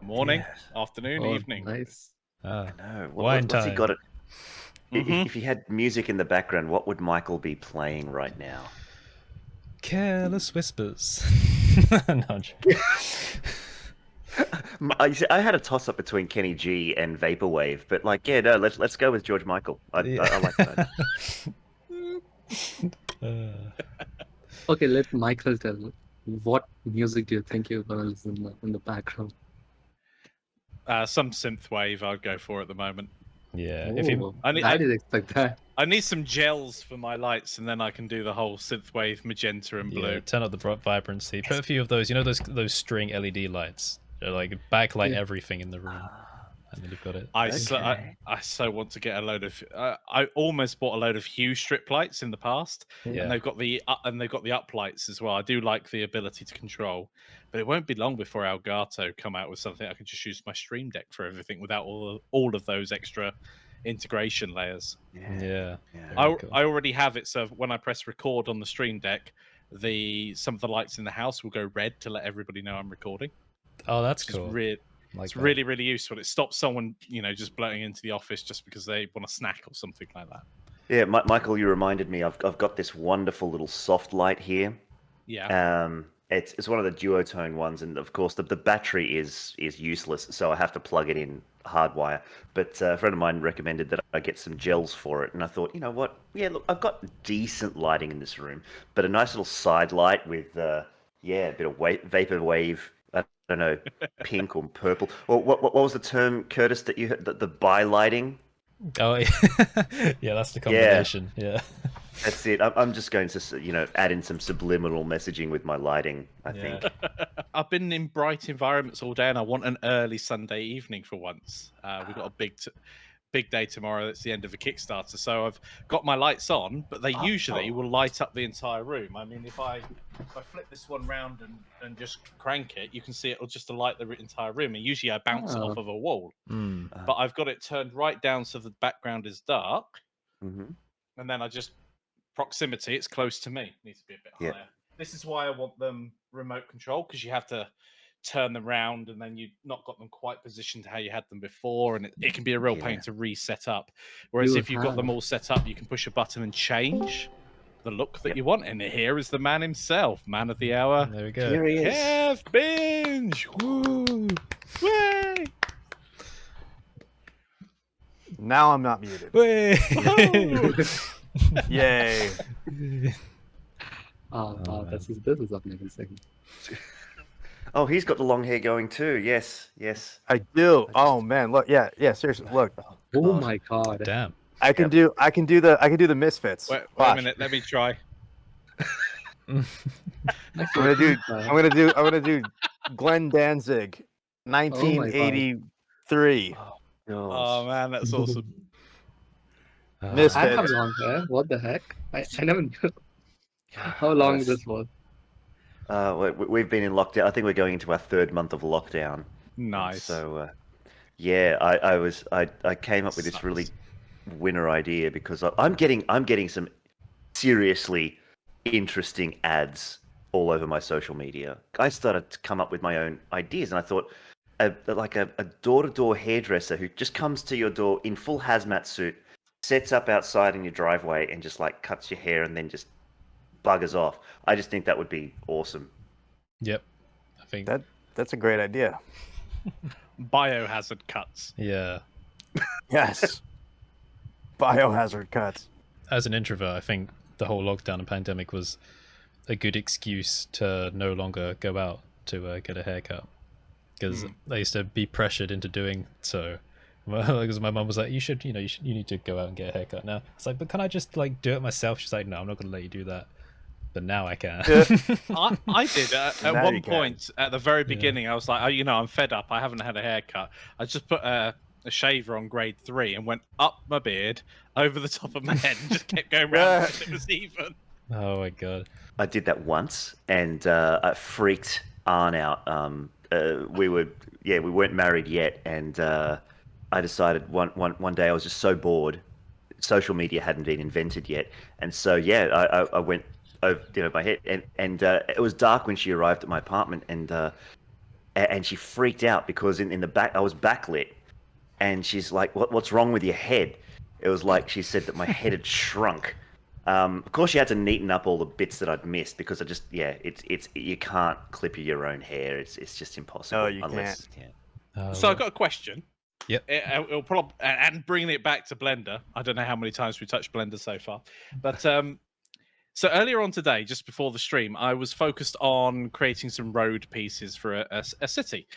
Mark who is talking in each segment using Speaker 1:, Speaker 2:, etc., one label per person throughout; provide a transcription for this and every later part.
Speaker 1: Morning, afternoon, evening.
Speaker 2: Nice.
Speaker 3: I know.
Speaker 4: Wine
Speaker 3: What's he
Speaker 4: time.
Speaker 3: got? If he had music in the background, what would Michael be playing right now?
Speaker 4: Careless whispers. No, I'm joking.
Speaker 3: I had a toss-up between Kenny G and Vaporwave, but like, yeah, no, let's go with George Michael. I like that.
Speaker 2: Okay, let Michael tell. What music do you think you're gonna listen to in the background?
Speaker 1: Some synthwave I'd go for at the moment.
Speaker 4: Yeah.
Speaker 2: I didn't expect that.
Speaker 1: I need some gels for my lights, and then I can do the whole synthwave magenta and blue.
Speaker 4: Yeah, turn up the vibrancy. Put a few of those. You know those string LED lights. They're like backlight everything in the room, and then you've got it.
Speaker 1: I so want to get a load of. I almost bought a load of Hue strip lights in the past, and they've got the up lights as well. I do like the ability to control, but it won't be long before Elgato come out with something I can just use my Stream Deck for everything without all of those extra integration layers.
Speaker 4: Yeah.
Speaker 1: I already have it, so when I press record on the Stream Deck, some of the lights in the house will go red to let everybody know I'm recording.
Speaker 4: Oh, that's cool.
Speaker 1: It's really, really useful. It stops someone, just blowing into the office just because they want a snack or something like that.
Speaker 3: Yeah, Michael, you reminded me. I've got this wonderful little soft light here.
Speaker 1: Yeah.
Speaker 3: It's one of the duotone ones, and of course the battery is useless, so I have to plug it in hardwire. But a friend of mine recommended that I get some gels for it, and I thought, you know what? Yeah, look, I've got decent lighting in this room, but a nice little side light with a bit of vaporwave. I don't know, pink or purple. Or what was the term, Curtis, that you had, the bi lighting?
Speaker 4: Oh, yeah, that's the combination. Yeah.
Speaker 3: That's it. I'm just going to, add in some subliminal messaging with my lighting, I think.
Speaker 1: I've been in bright environments all day, and I want an early Sunday evening for once. We've got a big day tomorrow. That's the end of a Kickstarter. So I've got my lights on, but they usually will light up the entire room. I mean, if I flip this one round and just crank it, you can see it'll just light the entire room. And usually I bounce it off of a wall. But I've got it turned right down so the background is dark. And then proximity, it's close to me. It needs to be a bit higher. This is why I want them remote control, because you have to turn them round and then you've not got them quite positioned how you had them before, and it can be a real pain to reset up. Whereas if you've got them all set up, you can push a button and change the look that you want. And here is the man himself, man of the hour.
Speaker 4: There we go.
Speaker 3: Here he is.
Speaker 1: Kev Binge. Woo! Way!
Speaker 5: Now I'm not muted. Yay!
Speaker 2: This is amazing.
Speaker 3: Oh, he's got the long hair going too. Yes.
Speaker 5: I do. Oh man, look, yeah. Seriously, look.
Speaker 2: Oh my god!
Speaker 4: Damn.
Speaker 5: I can do the Misfits.
Speaker 1: Wait a minute. Let me try.
Speaker 5: I'm gonna do Glenn Danzig, 1983.
Speaker 1: Oh man, that's awesome.
Speaker 5: Misfits.
Speaker 2: I have long hair. What the heck? I never knew how long this was.
Speaker 3: We've been in lockdown. I think we're going into our 3rd month of lockdown.
Speaker 1: Nice.
Speaker 3: So, I came up with this really winner idea because I'm getting some seriously interesting ads all over my social media. I started to come up with my own ideas, and I thought, a door-to-door hairdresser who just comes to your door in full hazmat suit, sets up outside in your driveway, and just like cuts your hair and then just buggers off. I just think that would be awesome.
Speaker 4: Yep. I think
Speaker 5: that's a great idea.
Speaker 1: Biohazard cuts.
Speaker 4: Yeah.
Speaker 5: Yes. Biohazard cuts.
Speaker 4: As an introvert, I think the whole lockdown and pandemic was a good excuse to no longer go out to get a haircut, because I used to be pressured into doing so. Because my mum was like, you need to go out and get a haircut now. It's like, but can I just like do it myself? She's like, no, I'm not going to let you do that. But now I can.
Speaker 1: I did at one point at the very beginning. I was like, I'm fed up. I haven't had a haircut. I just put a shaver on grade 3 and went up my beard, over the top of my head, and just kept going round until it was even.
Speaker 4: Oh my god!
Speaker 3: I did that once, and I freaked Arn out. We weren't married yet, and I decided one day I was just so bored. Social media hadn't been invented yet, and so I went over my head, and it was dark when she arrived at my apartment, and and she freaked out because in the back I was backlit, and she's like, what's wrong with your head? It was like she said that my head had shrunk. Of course, she had to neaten up all the bits that I'd missed because it's you can't clip your own hair. It's just impossible.
Speaker 5: No, you can't.
Speaker 3: Yeah.
Speaker 1: So I got a question.
Speaker 4: Yep.
Speaker 1: It'll probably, and bringing it back to Blender. I don't know how many times we touched Blender so far, but so earlier on today, just before the stream, I was focused on creating some road pieces for a city,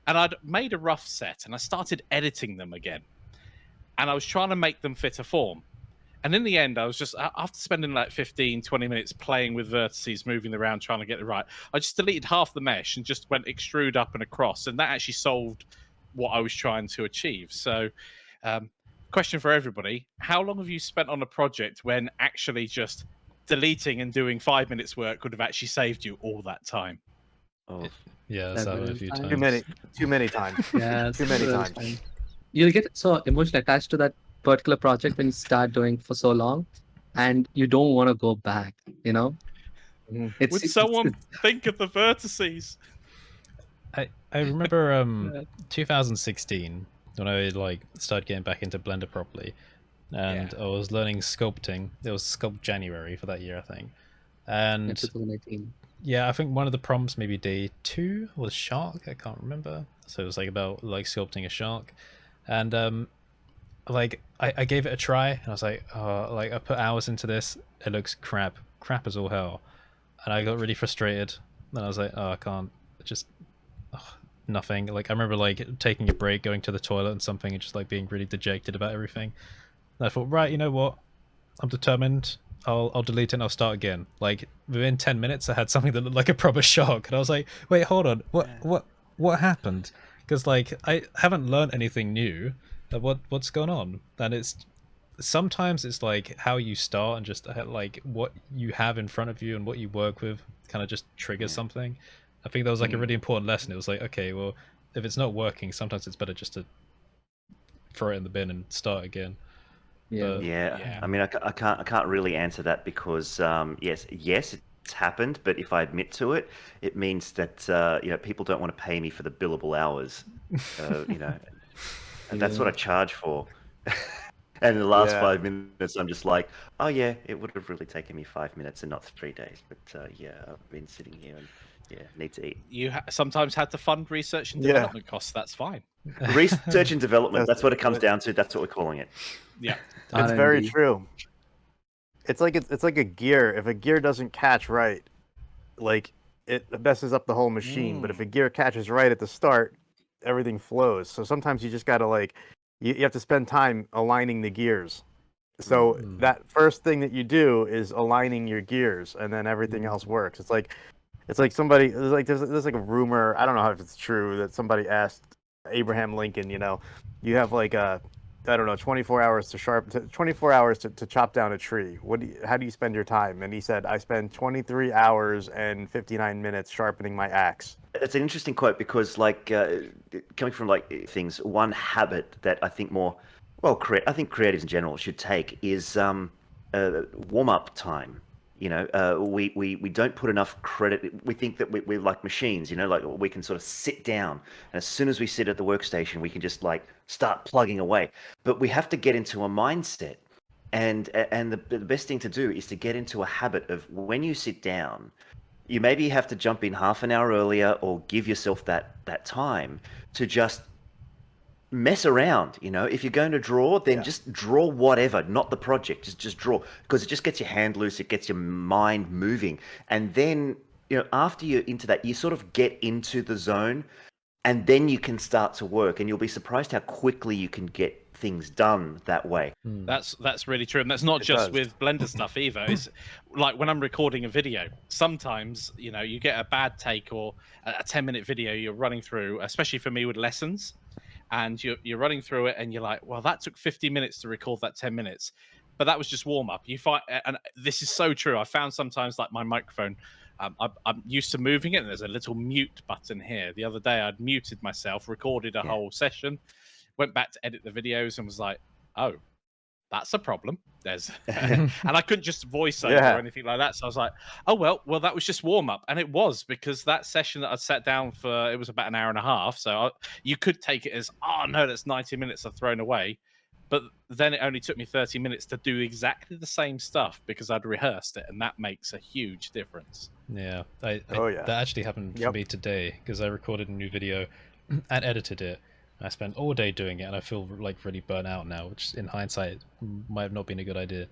Speaker 1: and I'd made a rough set, and I started editing them again, and I was trying to make them fit a form. And in the end, I was just, after spending like 15, 20 minutes playing with vertices, moving around, trying to get it right, I just deleted half the mesh and just went extrude up and across. And that actually solved what I was trying to achieve. So, question for everybody, how long have you spent on a project when actually just deleting and doing 5 minutes work could have actually saved you all that time?
Speaker 3: Oh.
Speaker 4: Yeah, that's happened a few times.
Speaker 5: Too many times.
Speaker 2: Yeah,
Speaker 5: Too many times.
Speaker 2: You'll get so emotionally attached to that particular project when you start doing for so long, and you don't want to go back. You know,
Speaker 1: Would someone think of the vertices?
Speaker 4: I remember 2016 when I like started getting back into Blender properly, and I was learning sculpting. It was Sculpt January for that year, I think. And
Speaker 2: 2018.
Speaker 4: yeah, I think one of the prompts, maybe day 2, was shark. I can't remember. So it was like about like sculpting a shark, and like I gave it a try, and I was like, oh, like I put hours into this. It looks crap as all hell, and I got really frustrated. And I was like, oh, I can't. Just nothing. Like I remember like taking a break, going to the toilet and something, and just like being really dejected about everything. And I thought, right, you know what? I'm determined. I'll delete it and I'll start again. Like within 10 minutes, I had something that looked like a proper shark, and I was like, wait, hold on, what happened? Because like I haven't learned anything new. What's going on? And it's sometimes it's like how you start and just like what you have in front of you and what you work with kind of just triggers something. I think that was like a really important lesson. It was like, okay, well, if it's not working, sometimes it's better just to throw it in the bin and start again.
Speaker 2: Yeah.
Speaker 3: Yeah. I mean, I can't really answer that because yes, it's happened, but if I admit to it, it means that people don't want to pay me for the billable hours. And that's what I charge for. And in the last 5 minutes, I'm just like, oh yeah, it would have really taken me 5 minutes and not 3 days. But I've been sitting here and need to eat.
Speaker 1: You sometimes had to fund research and development costs. That's fine.
Speaker 3: Research and development. That's what it comes down to. That's what we're calling it.
Speaker 1: Yeah,
Speaker 5: it's very true. It's like a gear. If a gear doesn't catch right, like it messes up the whole machine. But if a gear catches right at the start, everything flows. So sometimes you just gotta like you have to spend time aligning the gears. So that first thing that you do is aligning your gears, and then everything else works. It's like somebody there's like a rumor, I don't know if it's true, that somebody asked Abraham Lincoln, you have like 24 hours to chop down a tree. How do you spend your time? And he said, I spend 23 hours and 59 minutes sharpening my axe.
Speaker 3: It's an interesting quote because, coming from things, one habit that I think I think creatives in general should take is warm-up time. We don't put enough credit. We think that we're like machines, like we can sort of sit down, and as soon as we sit at the workstation, we can just start plugging away. But we have to get into a mindset, and the best thing to do is to get into a habit of when you sit down, you maybe have to jump in half an hour earlier or give yourself that time to just mess around. If you're going to draw, then just draw whatever, not the project, just draw, because it just gets your hand loose, it gets your mind moving, and then after you're into that, you sort of get into the zone, and then you can start to work, and you'll be surprised how quickly you can get things done that way.
Speaker 1: That's really true, and that's not just with Blender stuff either. It's like when I'm recording a video, sometimes you get a bad take or a 10-minute video you're running through, especially for me with lessons, and you're running through it and you're like, well, that took 50 minutes to record that 10 minutes, but that was just warm up. You find, and this is so true, I found sometimes my microphone, I'm used to moving it, and there's a little mute button here. The other day I'd muted myself, recorded a whole session, went back to edit the videos and was like, oh, that's a problem. There's and I couldn't just voice over
Speaker 5: Yeah.
Speaker 1: or anything like that. So I was like, oh well, that was just warm up, and it was because that session that I sat down for, it was about an hour and a half. So you could take it as, oh no, that's 90 minutes I've thrown away, but then it only took me 30 minutes to do exactly the same stuff because I'd rehearsed it, and that makes a huge difference.
Speaker 4: Yeah,
Speaker 5: Oh, yeah.
Speaker 4: that actually happened for
Speaker 5: Yep.
Speaker 4: me today because I recorded a new video and edited it. I spent all day doing it, and I feel like really burnt out now, which in hindsight might have not been a good idea.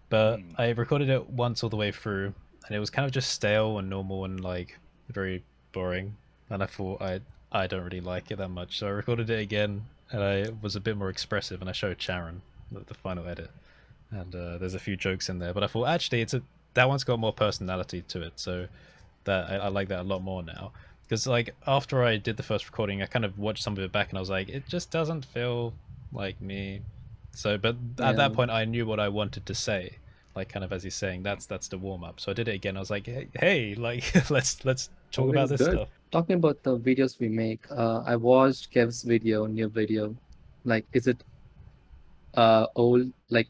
Speaker 4: But I recorded it once all the way through, and it was kind of just stale and normal and like very boring. And I thought I don't really like it that much, so I recorded it again, and I was a bit more expressive, and I showed Charan the final edit, and there's a few jokes in there. But I thought actually that one's got more personality to it, so that I like that a lot more now. Because like after I did the first recording, I kind of watched some of it back, and I was like, it just doesn't feel like me. So, but at that point, I knew what I wanted to say. Like kind of as he's saying, that's the warm up. So I did it again. I was like, hey, like let's talk about this stuff.
Speaker 2: Talking about the videos we make, I watched Kev's new video. Like, is it old? Like,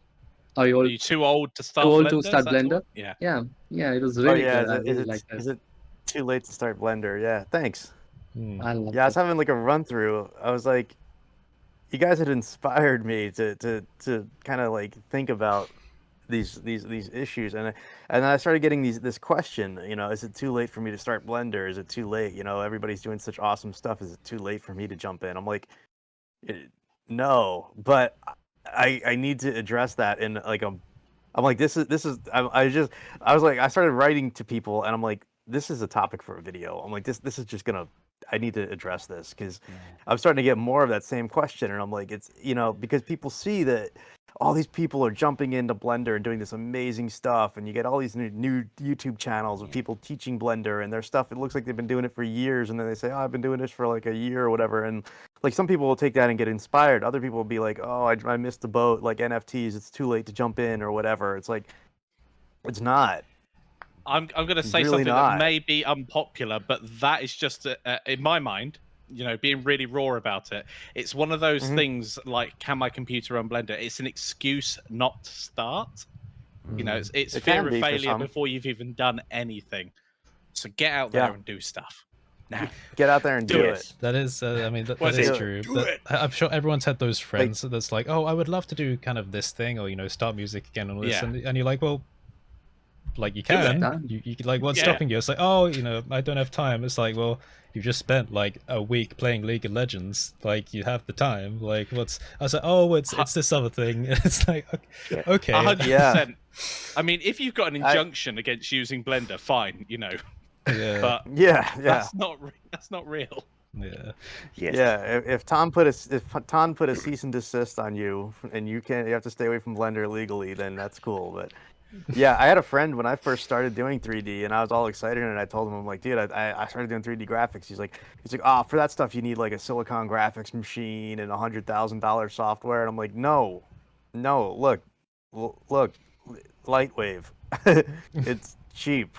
Speaker 2: are you
Speaker 1: Are
Speaker 2: old?
Speaker 1: you too old to start
Speaker 2: Too old
Speaker 1: Blender?
Speaker 2: to
Speaker 1: Is
Speaker 2: start
Speaker 1: that the
Speaker 2: Blender?
Speaker 1: one? Yeah.
Speaker 2: Yeah, it was
Speaker 5: Oh
Speaker 2: really
Speaker 5: yeah,
Speaker 2: good. I really like that.
Speaker 5: is it too late to start Blender? Yeah, thanks.
Speaker 2: I love
Speaker 5: Yeah, I was
Speaker 2: it.
Speaker 5: having like a run through. I was like, you guys had inspired me to kind of like think about these issues, and then I started getting this question. You know, is it too late for me to start Blender? Is it too late? You know, everybody's doing such awesome stuff. Is it too late for me to jump in? I'm like, no, but I need to address that in like a. I'm like, this is. I was like, I started writing to people, and I'm like, this is a topic for a video. I'm like, this is just gonna. I need to address this because I'm starting to get more of that same question, and I'm like, it's because people see that all these people are jumping into Blender and doing this amazing stuff, and you get all these new YouTube channels of people teaching Blender and their stuff. It looks like they've been doing it for years, and then they say, oh, I've been doing this for like a year or whatever, and like some people will take that and get inspired. Other people will be like, oh, I missed the boat, like NFTs, it's too late to jump in or whatever. It's like, it's not.
Speaker 1: I'm going to say
Speaker 5: Really
Speaker 1: something
Speaker 5: not.
Speaker 1: that may be unpopular, but that is just in my mind, being really raw about it. It's one of those things like, can my computer run Blender? It's an excuse not to start. It's
Speaker 5: It
Speaker 1: fear
Speaker 5: can
Speaker 1: of
Speaker 5: be for
Speaker 1: failure
Speaker 5: some.
Speaker 1: before you've even done anything. So get out there and do stuff. Now,
Speaker 5: Get out there and do
Speaker 3: Yes.
Speaker 5: it.
Speaker 4: That is, I mean, that
Speaker 1: What's
Speaker 4: is
Speaker 1: it?
Speaker 4: true.
Speaker 1: Do it.
Speaker 4: I'm sure everyone's had those friends that's like, oh, I would love to do kind of this thing, or start music again, and all this,
Speaker 1: Yeah.
Speaker 4: and you're like, well, like you
Speaker 1: Do it.
Speaker 4: can, you like, what's
Speaker 1: Yeah.
Speaker 4: stopping you? It's like, oh, I don't have time. It's like, well, you've just spent like a week playing League of Legends, like you have the time. Like, I was like, oh, it's this other thing. It's like, okay,
Speaker 1: 100%. I mean, if you've got an injunction against using Blender, fine,
Speaker 4: yeah,
Speaker 1: but
Speaker 5: Yeah.
Speaker 1: that's not real.
Speaker 4: yeah.
Speaker 3: Yes.
Speaker 5: Yeah, if Tom put a cease and desist on you, and you have to stay away from Blender legally, then that's cool. But yeah, I had a friend when I first started doing 3D, and I was all excited, and I told him, I'm like, dude, I started doing 3D graphics. He's like, oh, for that stuff you need like a Silicon graphics machine and $100,000 software, and I'm like, no, look, Lightwave, it's cheap,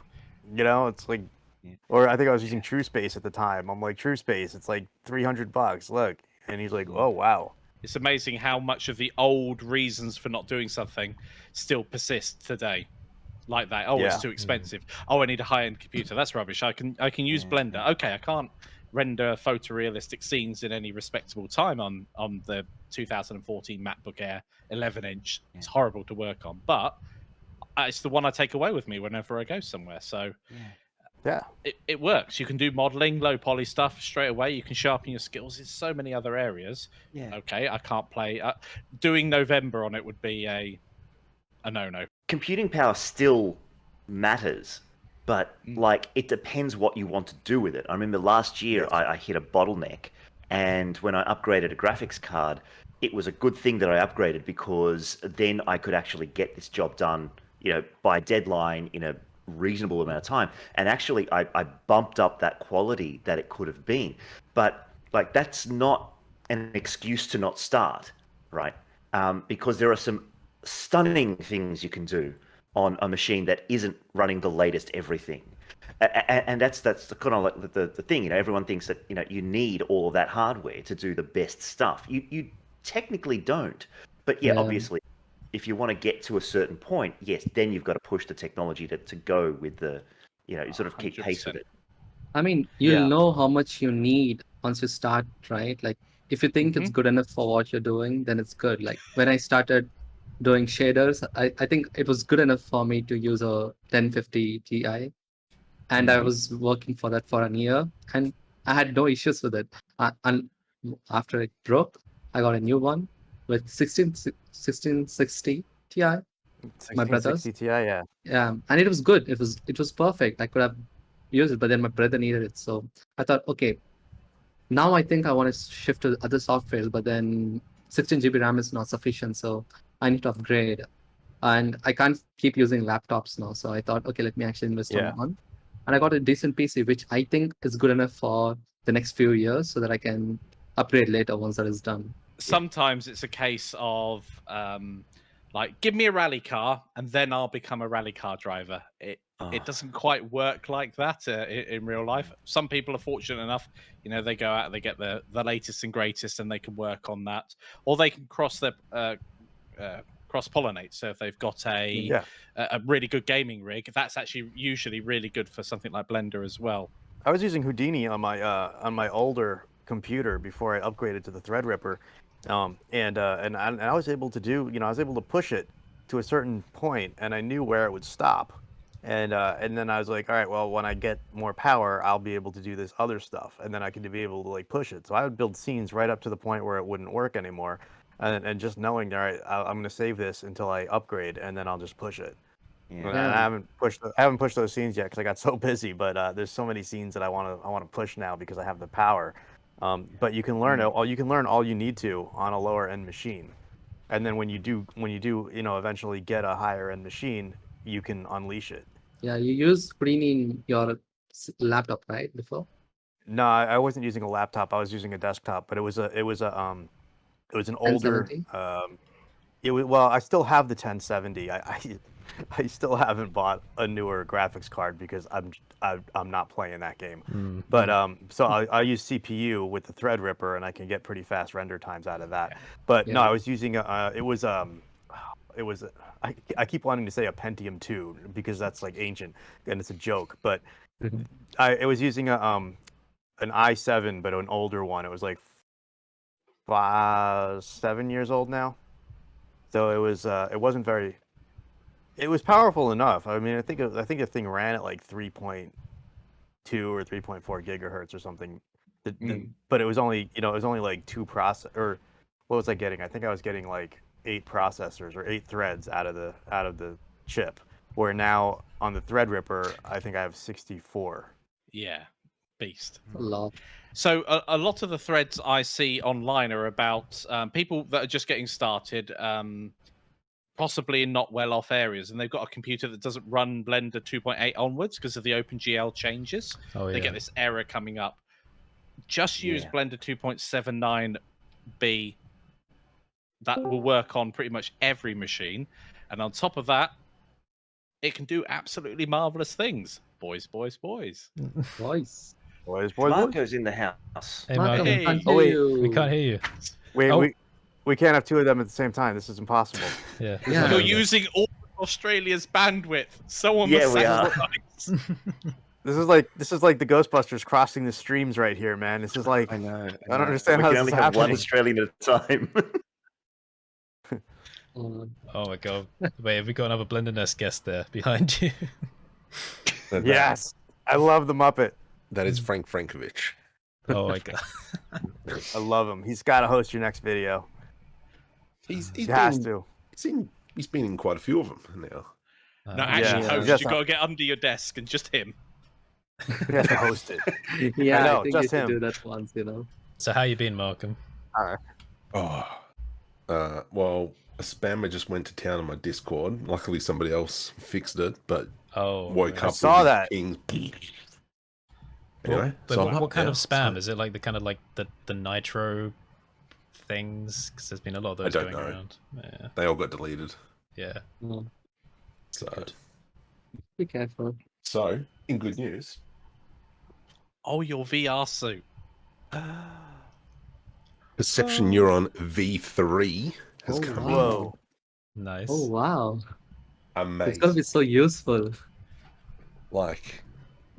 Speaker 5: it's like. Or I think I was using TrueSpace at the time. I'm like, TrueSpace, it's like $300. Look, and he's like, oh wow.
Speaker 1: It's amazing how much of the old reasons for not doing something still persist today. Like that. Oh,
Speaker 5: Yeah.
Speaker 1: it's too expensive. Oh, I need a high-end computer. That's rubbish. I can use Blender. Okay, I can't render photorealistic scenes in any respectable time on the 2014 MacBook Air 11-inch. It's horrible to work on, but it's the one I take away with me whenever I go somewhere. So
Speaker 5: Yeah.
Speaker 1: it works. You can do modeling, low poly stuff straight away. You can sharpen your skills. There's so many other areas.
Speaker 3: Yeah.
Speaker 1: Okay, I can't play. Doing November on it would be a no-no.
Speaker 3: Computing power still matters, but like it depends what you want to do with it. I remember last year I hit a bottleneck, and when I upgraded a graphics card, it was a good thing that I upgraded because then I could actually get this job done, by deadline in a reasonable amount of time, and actually I bumped up that quality that it could have been. But like that's not an excuse to not start, right? Because there are some stunning things you can do on a machine that isn't running the latest everything, and that's the kind of like the thing. Everyone thinks that you need all of that hardware to do the best stuff. You technically don't, but obviously if you want to get to a certain point, yes, then you've got to push the technology to go with the, sort of keep pace with
Speaker 1: 100%.
Speaker 3: it.
Speaker 2: I mean, you'll
Speaker 5: Yeah.
Speaker 2: know how much you need once you start, right? Like, if you think it's good enough for what you're doing, then it's good. Like, when I started doing shaders, I think it was good enough for me to use a 1050 Ti. And I was working for that for a year, and I had no issues with it. And after it broke, I got a new one with 1660 Ti. My brother's.
Speaker 5: 1660 Ti, yeah.
Speaker 2: Yeah, and it was good. It was perfect. I could have used it, but then my brother needed it, so I thought, okay, now I think I want to shift to other softwares, but then 16 GB RAM is not sufficient, so I need to upgrade. And I can't keep using laptops now, so I thought, okay, let me actually invest on one. And I got a decent PC, which I think is good enough for the next few years, so that I can upgrade later once that is done.
Speaker 1: Sometimes it's a case of like, give me a rally car and then I'll become a rally car driver. It doesn't quite work like that in real life. Some people are fortunate enough, they go out, they get the latest and greatest, and they can work on that, or they can cross pollinate. So if they've got a really good gaming rig, that's actually usually really good for something like Blender as well.
Speaker 5: I was using Houdini on my older computer before I upgraded to the Threadripper, and I was able to do, I was able to push it to a certain point, and I knew where it would stop, and then I was like, all right, well, when I get more power, I'll be able to do this other stuff, and then I could be able to like push it. So I would build scenes right up to the point where it wouldn't work anymore, and just knowing, all right, I'm going to save this until I upgrade, and then I'll just push it.
Speaker 3: Yeah.
Speaker 5: And I haven't pushed those scenes yet because I got so busy. But there's so many scenes that I want to push now because I have the power. But you can learn all you need to on a lower end machine, and then when you do eventually get a higher end machine, you can unleash it.
Speaker 2: Yeah, you use Houdini in your laptop, right? Before?
Speaker 5: No, I wasn't using a laptop. I was using a desktop, but it was an older.
Speaker 2: 1070?
Speaker 5: Well, I still have the 1070. I still haven't bought a newer graphics card because I'm not playing that game. But so I use CPU with the Threadripper, and I can get pretty fast render times out of that. But no, I was using I keep wanting to say a Pentium 2 because that's like ancient and it's a joke. But I was using an i7, but an older one. It was like 7 years old now. So it wasn't very. It was powerful enough. I mean, I think the thing ran at like 3.2 or 3.4 gigahertz or something. But it was only like or what was I getting? I think I was getting like 8 processors or 8 threads out of the chip. Where now on the Threadripper, I think I have 64.
Speaker 1: Yeah, beast.
Speaker 2: A lot.
Speaker 1: So a lot of the threads I see online are about people that are just getting started, possibly in not well-off areas, and they've got a computer that doesn't run Blender 2.8 onwards because of the OpenGL changes. They get this error coming up. Just use Blender 2.79b. That will work on pretty much every machine. And on top of that, it can do absolutely marvelous things. Boys.
Speaker 2: Voice.
Speaker 3: Marco's in the house.
Speaker 4: Hey,
Speaker 2: Markom,
Speaker 4: Marco.
Speaker 2: we can't
Speaker 5: Oh,
Speaker 2: hear
Speaker 5: wait.
Speaker 2: you.
Speaker 4: We can't hear you.
Speaker 5: We can't have 2 of them at the same time. This is impossible.
Speaker 4: Yeah.
Speaker 2: Yeah.
Speaker 1: You're using all of Australia's bandwidth. Someone
Speaker 3: Yeah,
Speaker 1: must
Speaker 3: we are.
Speaker 1: sacrifice.
Speaker 5: This is like the Ghostbusters crossing the streams right here, man. This is like
Speaker 3: I know.
Speaker 5: I don't understand
Speaker 3: We
Speaker 5: how
Speaker 3: can
Speaker 5: this
Speaker 3: only
Speaker 5: is
Speaker 3: have one
Speaker 5: happening.
Speaker 3: Australian at a time.
Speaker 4: Oh my god. Wait, have we got another BlenderNest guest there behind you?
Speaker 5: Yes, I love the Muppet.
Speaker 6: That is Frank Frankovich.
Speaker 4: Oh my god.
Speaker 5: I love him. He's got to host your next video.
Speaker 6: He
Speaker 5: He has to.
Speaker 6: He's been in quite a few of them now.
Speaker 1: No, actually,
Speaker 5: Yeah.
Speaker 1: host,
Speaker 5: Just-
Speaker 1: you got to get under your desk and just him.
Speaker 5: He has to host it.
Speaker 2: Yeah,
Speaker 5: know,
Speaker 2: I think
Speaker 5: just
Speaker 2: you should
Speaker 5: him.
Speaker 2: do that once,
Speaker 4: So how you been, Markham?
Speaker 6: Well, a spammer just went to town on my Discord. Luckily, somebody else fixed it, but woke
Speaker 5: I
Speaker 6: up.
Speaker 5: saw
Speaker 6: with
Speaker 5: that.
Speaker 6: Pings. Anyway,
Speaker 4: But
Speaker 6: so I'm
Speaker 4: what
Speaker 6: up
Speaker 4: kind
Speaker 6: now.
Speaker 4: of spam? Is it like the nitro things? Because there's been a lot of those
Speaker 6: don't
Speaker 4: going
Speaker 6: know.
Speaker 4: around. Yeah.
Speaker 6: They all got deleted.
Speaker 4: Yeah.
Speaker 6: So,
Speaker 4: Good.
Speaker 2: Be careful.
Speaker 6: so in good news,
Speaker 1: Oh, your VR suit.
Speaker 6: Perception Neuron V3 has come
Speaker 5: Whoa.
Speaker 4: Nice.
Speaker 2: Oh wow, it's gonna
Speaker 6: Amazing.
Speaker 2: be so useful.
Speaker 6: Like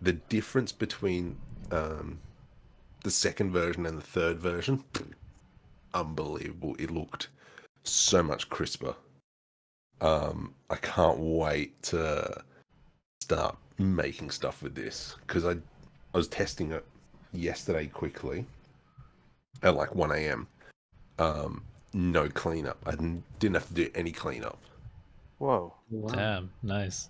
Speaker 6: the difference between the second version and the third version, unbelievable. It looked so much crisper. I can't wait to start making stuff with this because I was testing it yesterday quickly at like 1 a.m. No cleanup. I didn't have to do any cleanup.
Speaker 5: Whoa.
Speaker 2: Wow.
Speaker 4: Damn, nice.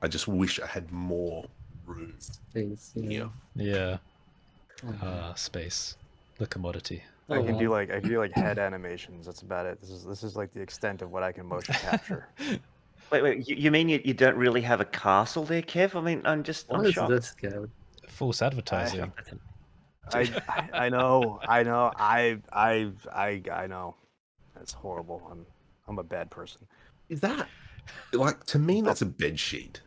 Speaker 6: I just wish I had more room
Speaker 2: Space, yeah.
Speaker 6: here.
Speaker 4: Yeah. Space, the commodity.
Speaker 5: I
Speaker 2: Oh,
Speaker 5: can do
Speaker 2: wow.
Speaker 5: like head animations. That's about it. This is like the extent of what I can motion capture.
Speaker 3: Wait, you mean you don't really have a castle there, Kev? I mean, I'm
Speaker 2: What is
Speaker 3: shocked.
Speaker 2: this, Kev?
Speaker 4: False advertising.
Speaker 5: I know. I know. That's horrible. I'm a bad person.
Speaker 6: Is that like to me? That's a bed sheet.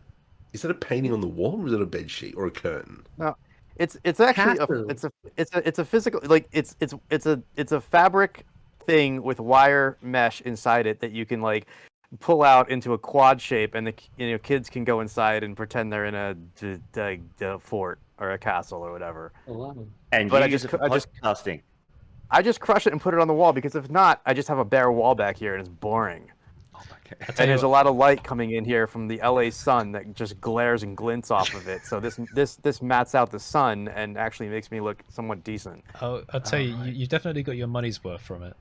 Speaker 6: Is that a painting on the wall, or is it a bed sheet or a curtain?
Speaker 5: No, it's actually
Speaker 2: Castle.
Speaker 5: it's a physical, like it's a fabric thing with wire mesh inside it that you can like pull out into a quad shape, and the kids can go inside and pretend they're in a fort or a castle or whatever.
Speaker 2: Oh, wow.
Speaker 3: And
Speaker 5: But
Speaker 3: you
Speaker 5: I
Speaker 3: use
Speaker 5: just-
Speaker 3: it for
Speaker 5: I just-
Speaker 3: podcasting.
Speaker 5: I just crush it and put it on the wall, because if not, I just have a bare wall back here and it's boring.
Speaker 3: Okay.
Speaker 5: And there's a lot of light coming in here from the LA sun that just glares and glints off of it. So this mats out the sun and actually makes me look somewhat decent.
Speaker 4: I'll tell you, you definitely got your money's worth from it.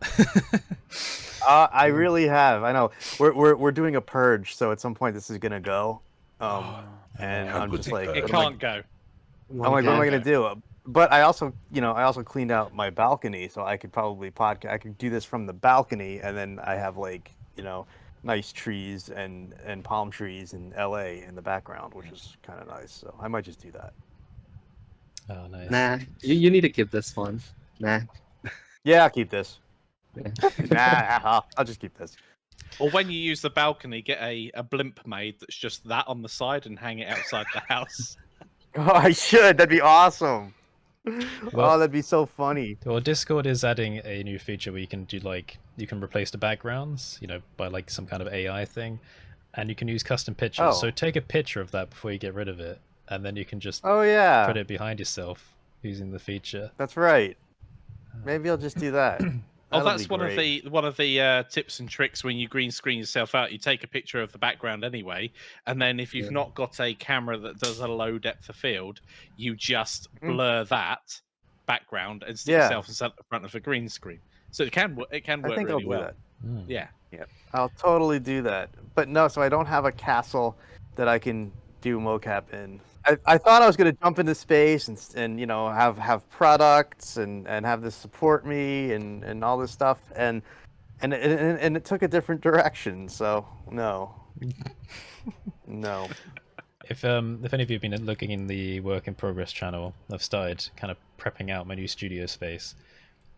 Speaker 5: I really have. I know. We're doing a purge, so at some point this is gonna go. And
Speaker 6: How
Speaker 5: I'm
Speaker 6: good's
Speaker 5: just
Speaker 6: it
Speaker 5: like,
Speaker 6: go?
Speaker 1: It can't go.
Speaker 5: I'm like, what am I gonna do? But I also cleaned out my balcony, so I could probably I could do this from the balcony, and then I have like, nice trees and palm trees in LA in the background, which is kind of nice. So I might just do that.
Speaker 4: Oh, nice.
Speaker 2: Nah, you need to keep this one. Nah.
Speaker 5: Yeah, I'll keep this.
Speaker 2: Yeah.
Speaker 5: I'll just keep this.
Speaker 1: Or when you use the balcony, get a blimp made that's just that on the side and hang it outside the house.
Speaker 5: Oh, I should. That'd be awesome.
Speaker 4: Well-
Speaker 5: That'd be so funny.
Speaker 4: Well, Discord is adding a new feature where you can do you can replace the backgrounds, by like some kind of AI thing, and you can use custom pictures.
Speaker 5: Oh.
Speaker 4: So take a picture of that before you get rid of it, and then you can just
Speaker 5: Oh yeah,
Speaker 4: put it behind yourself using the feature.
Speaker 5: that's right. Maybe I'll just do that.
Speaker 1: Oh,
Speaker 5: That'll
Speaker 1: that's
Speaker 5: be great.
Speaker 1: one of the tips and tricks when you green screen yourself out. You take a picture of the background anyway, and then if you've
Speaker 2: Yeah.
Speaker 1: not got a camera that does a low depth of field, you just
Speaker 5: Mm.
Speaker 1: blur that background and stick
Speaker 5: Yeah.
Speaker 1: yourself in front of a green screen. So it can work
Speaker 5: I think
Speaker 1: really
Speaker 5: I'll do
Speaker 1: well.
Speaker 5: that.
Speaker 4: Mm.
Speaker 1: Yeah.
Speaker 5: I'll totally do that. But no, so I don't have a castle that I can do mocap in. I thought I was going to jump into space and have products and have this support me and all this stuff, and it took a different direction. So no.
Speaker 4: If any of you have been looking in the work in progress channel, I've started kind of prepping out my new studio space.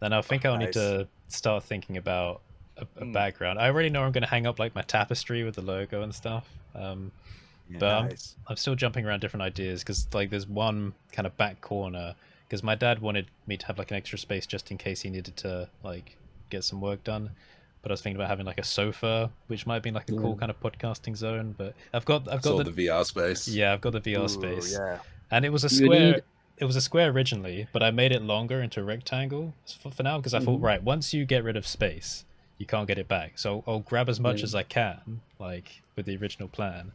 Speaker 4: Then I think I'll need
Speaker 5: Nice.
Speaker 4: to start thinking about a background. I already know I'm going to hang up like my tapestry with the logo and stuff. But
Speaker 5: Nice.
Speaker 4: I'm still jumping around different ideas because like there's one kind of back corner because my dad wanted me to have like an extra space just in case he needed to like get some work done. But I was thinking about having like a sofa, which might be like a cool kind of podcasting zone. But I've got
Speaker 6: Saw
Speaker 4: the
Speaker 6: the VR space.
Speaker 4: yeah, I've got the VR
Speaker 5: Ooh,
Speaker 4: space,
Speaker 5: yeah.
Speaker 4: and it was a
Speaker 2: You
Speaker 4: square.
Speaker 2: need-
Speaker 4: It was a square originally, but I made it longer into a rectangle for now because I thought, right, once you get rid of space, you can't get it back. So I'll grab as much
Speaker 2: Yeah.
Speaker 4: as I can, like with the original plan,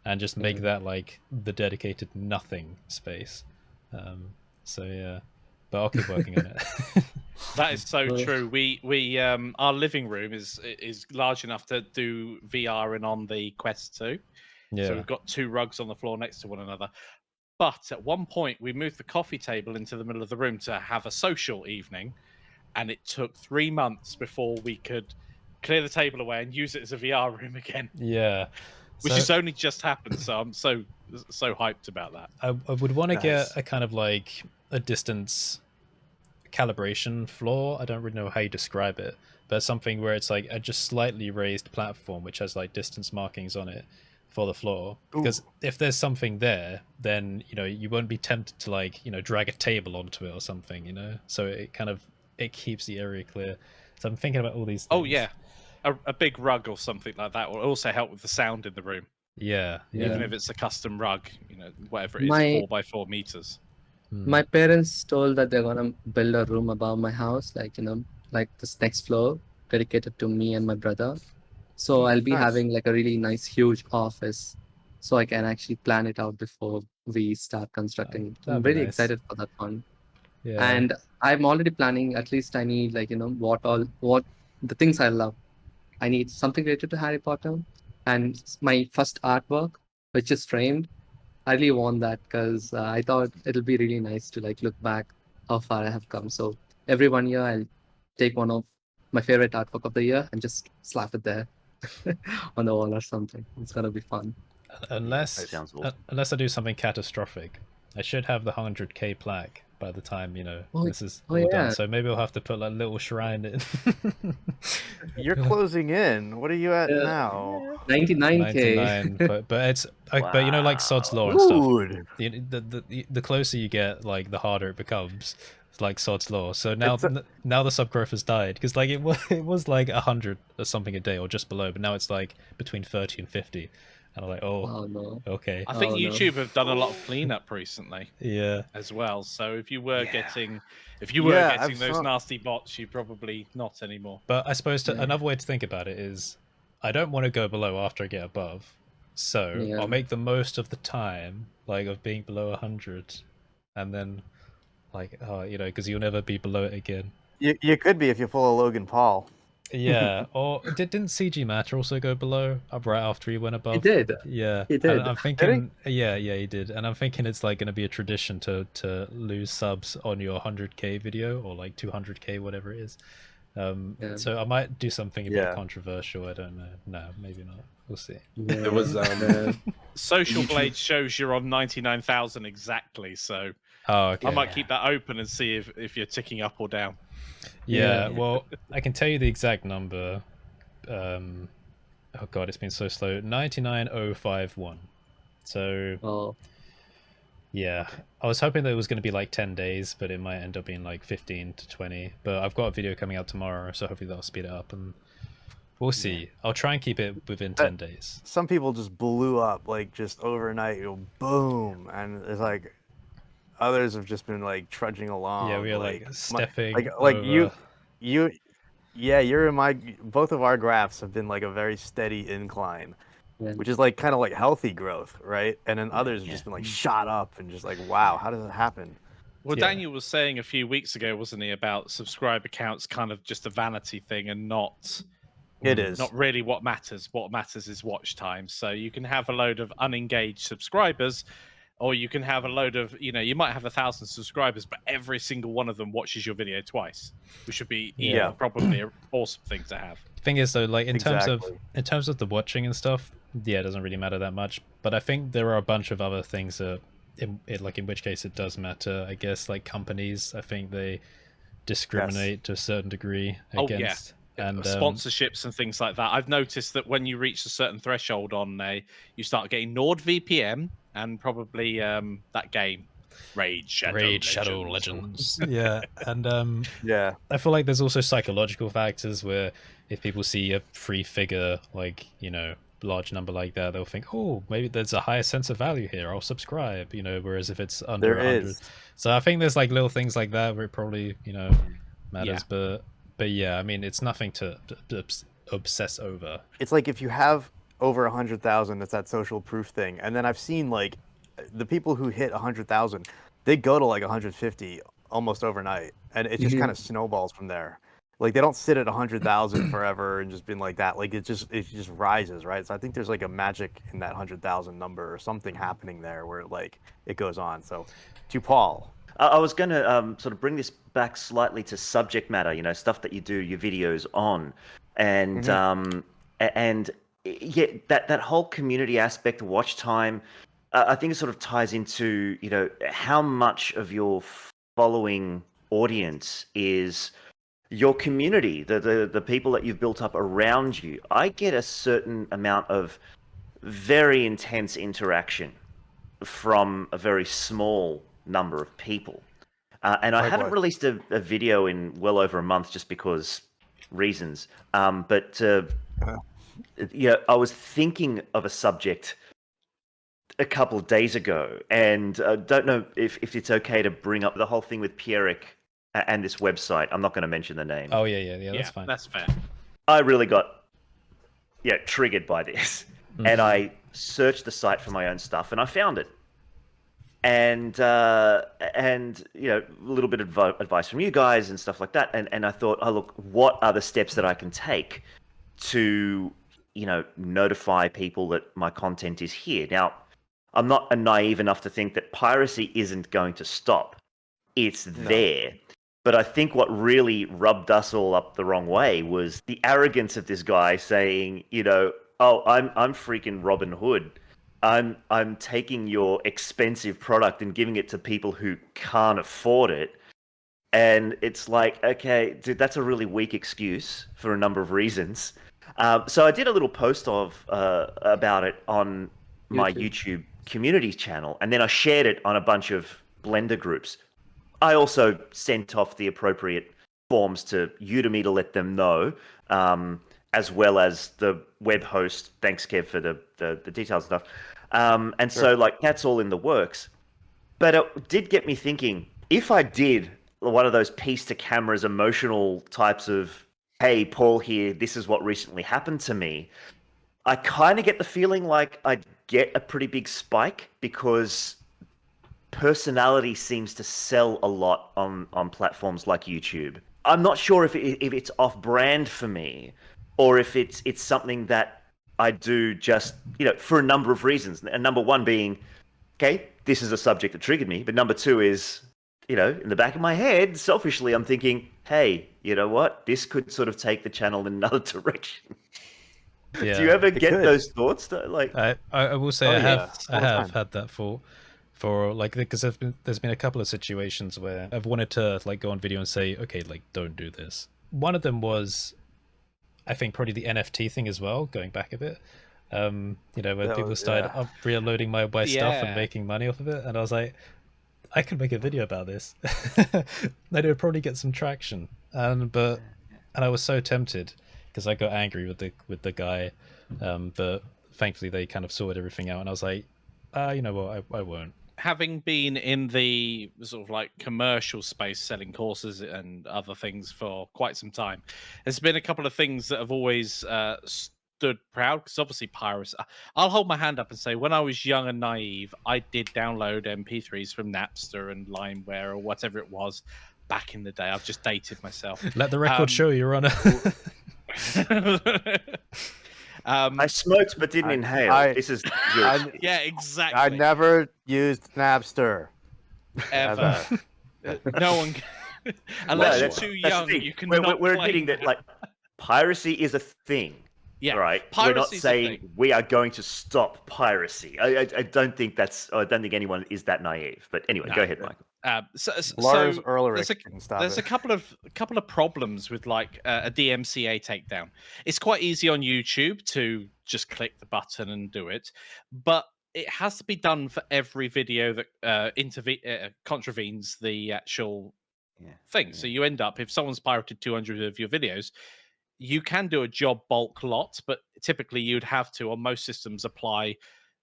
Speaker 4: and just make that like the dedicated nothing space. So yeah, but I'll keep working on it.
Speaker 1: That is so
Speaker 2: Well-
Speaker 1: true. We our living room is large enough to do VR in on the Quest 2.
Speaker 4: Yeah.
Speaker 1: So we've got two rugs on the floor next to one another. But at one point, we moved the coffee table into the middle of the room to have a social evening, and it took 3 months before we could clear the table away and use it as a VR room again,
Speaker 4: Yeah.
Speaker 1: which
Speaker 4: So-
Speaker 1: has only just happened. So I'm so hyped about that.
Speaker 4: I would want to
Speaker 5: Nice.
Speaker 4: get a kind of like a distance calibration floor. I don't really know how you describe it, but something where it's like a just slightly raised platform which has like distance markings on it for the floor. Because if there's something there, then you won't be tempted to like drag a table onto it or something. So it keeps the area clear. So I'm thinking about all these things.
Speaker 1: Oh yeah, a big rug or something like that will also help with the sound in the room.
Speaker 4: Yeah,
Speaker 1: Even
Speaker 2: Yeah.
Speaker 1: if it's a custom rug, whatever it is,
Speaker 2: My
Speaker 1: 4x4 meters.
Speaker 2: my parents told that they're gonna build a room above my house, like this next floor dedicated to me and my brother. So I'll be
Speaker 5: Nice.
Speaker 2: having like a really nice huge office, so I can actually plan it out before we start constructing. I'm
Speaker 4: that'd be
Speaker 2: really
Speaker 4: nice.
Speaker 2: excited for that one.
Speaker 4: Yeah.
Speaker 2: And I'm already planning, at least I need what the things I love. I need something related to Harry Potter and my first artwork, which is framed. I really want that because I thought it'll be really nice to like look back how far I have come. So every 1 year I'll take one of my favorite artwork of the year and just slap it there on the wall or something. It's gonna be fun.
Speaker 3: That sounds awesome.
Speaker 4: Unless I do something catastrophic, I should have the 100k plaque by the time this is all
Speaker 2: yeah.
Speaker 4: done. So maybe I'll have to put like little shrine in.
Speaker 5: You're closing in. What are you at
Speaker 2: Yeah.
Speaker 5: now?
Speaker 2: 99K.
Speaker 4: 99, but it's but like Sod's Law and stuff.
Speaker 5: Dude.
Speaker 4: The closer you get, like the harder it becomes. It's like Sod's Law. So now now the subgrowth has died because like it was like 100 or something a day or just below, but now it's like between 30 and 50. And I'm like,
Speaker 2: Oh no.
Speaker 4: okay.
Speaker 1: I think
Speaker 2: Oh, no.
Speaker 1: YouTube have done a lot of cleanup recently
Speaker 4: Yeah.
Speaker 1: as well. So if you were getting
Speaker 5: I've
Speaker 1: those
Speaker 5: saw-
Speaker 1: nasty bots, you probably not anymore.
Speaker 4: But I suppose another way to think about it is I don't want to go below after I get above. So
Speaker 2: Yeah.
Speaker 4: I'll make the most of the time, like of being below 100. And then, like, because you'll never be below it again.
Speaker 5: You could be if you pull a Logan Paul.
Speaker 4: Yeah. Or didn't CG Matter also go below right after he went above?
Speaker 2: He did.
Speaker 4: Yeah.
Speaker 2: He did.
Speaker 4: I'm thinking, yeah, he did. And I'm thinking it's like going to be a tradition to lose subs on your 100k video or like 200k, whatever it is. So I might do something a bit controversial. I don't know. No, maybe not. We'll see.
Speaker 2: Yeah.
Speaker 6: There was
Speaker 1: Social Blade shows you're on 99,000 exactly, so
Speaker 4: Oh, okay.
Speaker 1: I might keep that open and see if you're ticking up or down.
Speaker 4: Yeah, well, I can tell you the exact number. Oh god, it's been so slow. 99051. So yeah, I was hoping that it was going to be like 10 days, but it might end up being like 15 to 20. But I've got a video coming out tomorrow, so hopefully that'll speed it up, and we'll see. I'll try and keep it within 10 days.
Speaker 5: Some people just blew up like just overnight. Boom, and it's like others have just been like trudging along.
Speaker 4: Yeah, we are like stepping.
Speaker 5: Like
Speaker 4: over.
Speaker 5: you're in my. Both of our graphs have been like a very steady incline, which is like kind of like healthy growth, right? And then others have just been like shot up and just like, wow, how does that happen?
Speaker 1: Well, Daniel was saying a few weeks ago, wasn't he, about subscriber counts kind of just a vanity thing and not really what matters. What matters is watch time. So you can have a load of unengaged subscribers, or you can have a load of, you might have 1,000 subscribers, but every single one of them watches your video twice, which should be probably an awesome thing to have.
Speaker 4: Thing is though, like in terms of the watching and stuff, it doesn't really matter that much. But I think there are a bunch of other things that, in which case it does matter. I guess like companies, I think they discriminate to a certain degree against. And
Speaker 1: sponsorships and things like that. I've noticed that when you reach a certain threshold on you start getting NordVPN and probably that game Raid Shadow Legends.
Speaker 4: Yeah, and I feel like there's also psychological factors where if people see a free figure, like large number like that, they'll think, oh, maybe there's a higher sense of value here, I'll subscribe. Whereas if it's under 100, so I think there's like little things like that where it probably matters. But yeah, I mean, it's nothing to obsess over.
Speaker 5: It's like if you have over 100,000, it's that social proof thing. And then I've seen like the people who hit 100,000, they go to like 150 almost overnight, and it just kind of snowballs from there. Like they don't sit at 100,000 forever and just been like that. Like it just rises, right? So I think there's like a magic in that 100,000 number or something happening there where like it goes on. So to Paul.
Speaker 3: I was going to sort of bring this back slightly to subject matter, stuff that you do your videos on, and that whole community aspect, watch time. I think it sort of ties into how much of your following audience is your community, the people that you've built up around you. I get a certain amount of very intense interaction from a very small number of people, and I haven't released a video in well over a month just because reasons. But yeah, I was thinking of a subject a couple of days ago, and don't know if it's okay to bring up the whole thing with Pierrick and this website. I'm not going to mention the name.
Speaker 4: Oh yeah, that's fine.
Speaker 1: That's fair.
Speaker 3: I really got triggered by this, and I searched the site for my own stuff, and I found it. And you know, a little bit of advice from you guys and stuff like that. And I thought, oh look, what are the steps that I can take to, you know, notify people that my content is here? Now, I'm not naive enough to think that piracy isn't going to stop. It's there. But I think what really rubbed us all up the wrong way was the arrogance of this guy saying, you know, oh, I'm freaking Robin Hood. I'm taking your expensive product and giving it to people who can't afford it. And it's like, okay, dude, that's a really weak excuse for a number of reasons. So I did a little post about it on my YouTube community channel, and then I shared it on a bunch of Blender groups. I also sent off the appropriate forms to Udemy to let them know, as well as the web host. Thanks, Kev, for the details and stuff. And so, like, that's all in the works. But it did get me thinking, if I did one of those piece to cameras emotional types of, hey, Paul here, this is what recently happened to me, I kind of get the feeling like I'd get a pretty big spike, because personality seems to sell a lot on platforms like YouTube. I'm not sure if it's off-brand for me, or if it's something that I do just, you know, for a number of reasons. And number one being, okay, this is a subject that triggered me. But number two is, you know, in the back of my head, selfishly, I'm thinking, hey, you know what? This could sort of take the channel in another direction.
Speaker 4: Yeah.
Speaker 3: Do you ever get
Speaker 5: could.
Speaker 3: those thoughts? Like,
Speaker 4: I will say I have
Speaker 5: time.
Speaker 4: had that for like, because there's been a couple of situations where I've wanted to like go on video and say, okay, like, don't do this. One of them was, I think, probably the NFT thing as well, going back a bit. You know, when people started reloading my stuff and making money off of it, and I was like, I could make a video about this. And it would probably get some traction. And I was so tempted, because I got angry with the guy, but thankfully they kind of sorted everything out, and I was like, you know what, I won't.
Speaker 1: Having been in the sort of like commercial space selling courses and other things for quite some time, there's been a couple of things that have always stood proud, because obviously piracy. I'll hold my hand up and say, when I was young and naive, I did download MP3s from Napster and LimeWare or whatever it was back in the day. I've just dated myself.
Speaker 4: Let the record show, Your Honor.
Speaker 3: I smoked but didn't inhale. This is
Speaker 1: yeah, exactly.
Speaker 5: I never used Napster.
Speaker 1: Ever. No one, unless you're too young, you can.
Speaker 3: We're admitting that, like, piracy is a thing.
Speaker 1: Yeah,
Speaker 3: right. We're not saying we are going to stop piracy. I don't think that's. I don't think anyone is that naive. But anyway, go ahead, Michael.
Speaker 5: Lars Ulrich can stop
Speaker 1: there's
Speaker 5: it.
Speaker 1: a couple of problems with like a DMCA takedown. It's quite easy on YouTube to just click the button and do it, but it has to be done for every video that contravenes the actual thing. So you end up, if someone's pirated 200 of your videos, you can do a job bulk lot, but typically you'd have to, on most systems, apply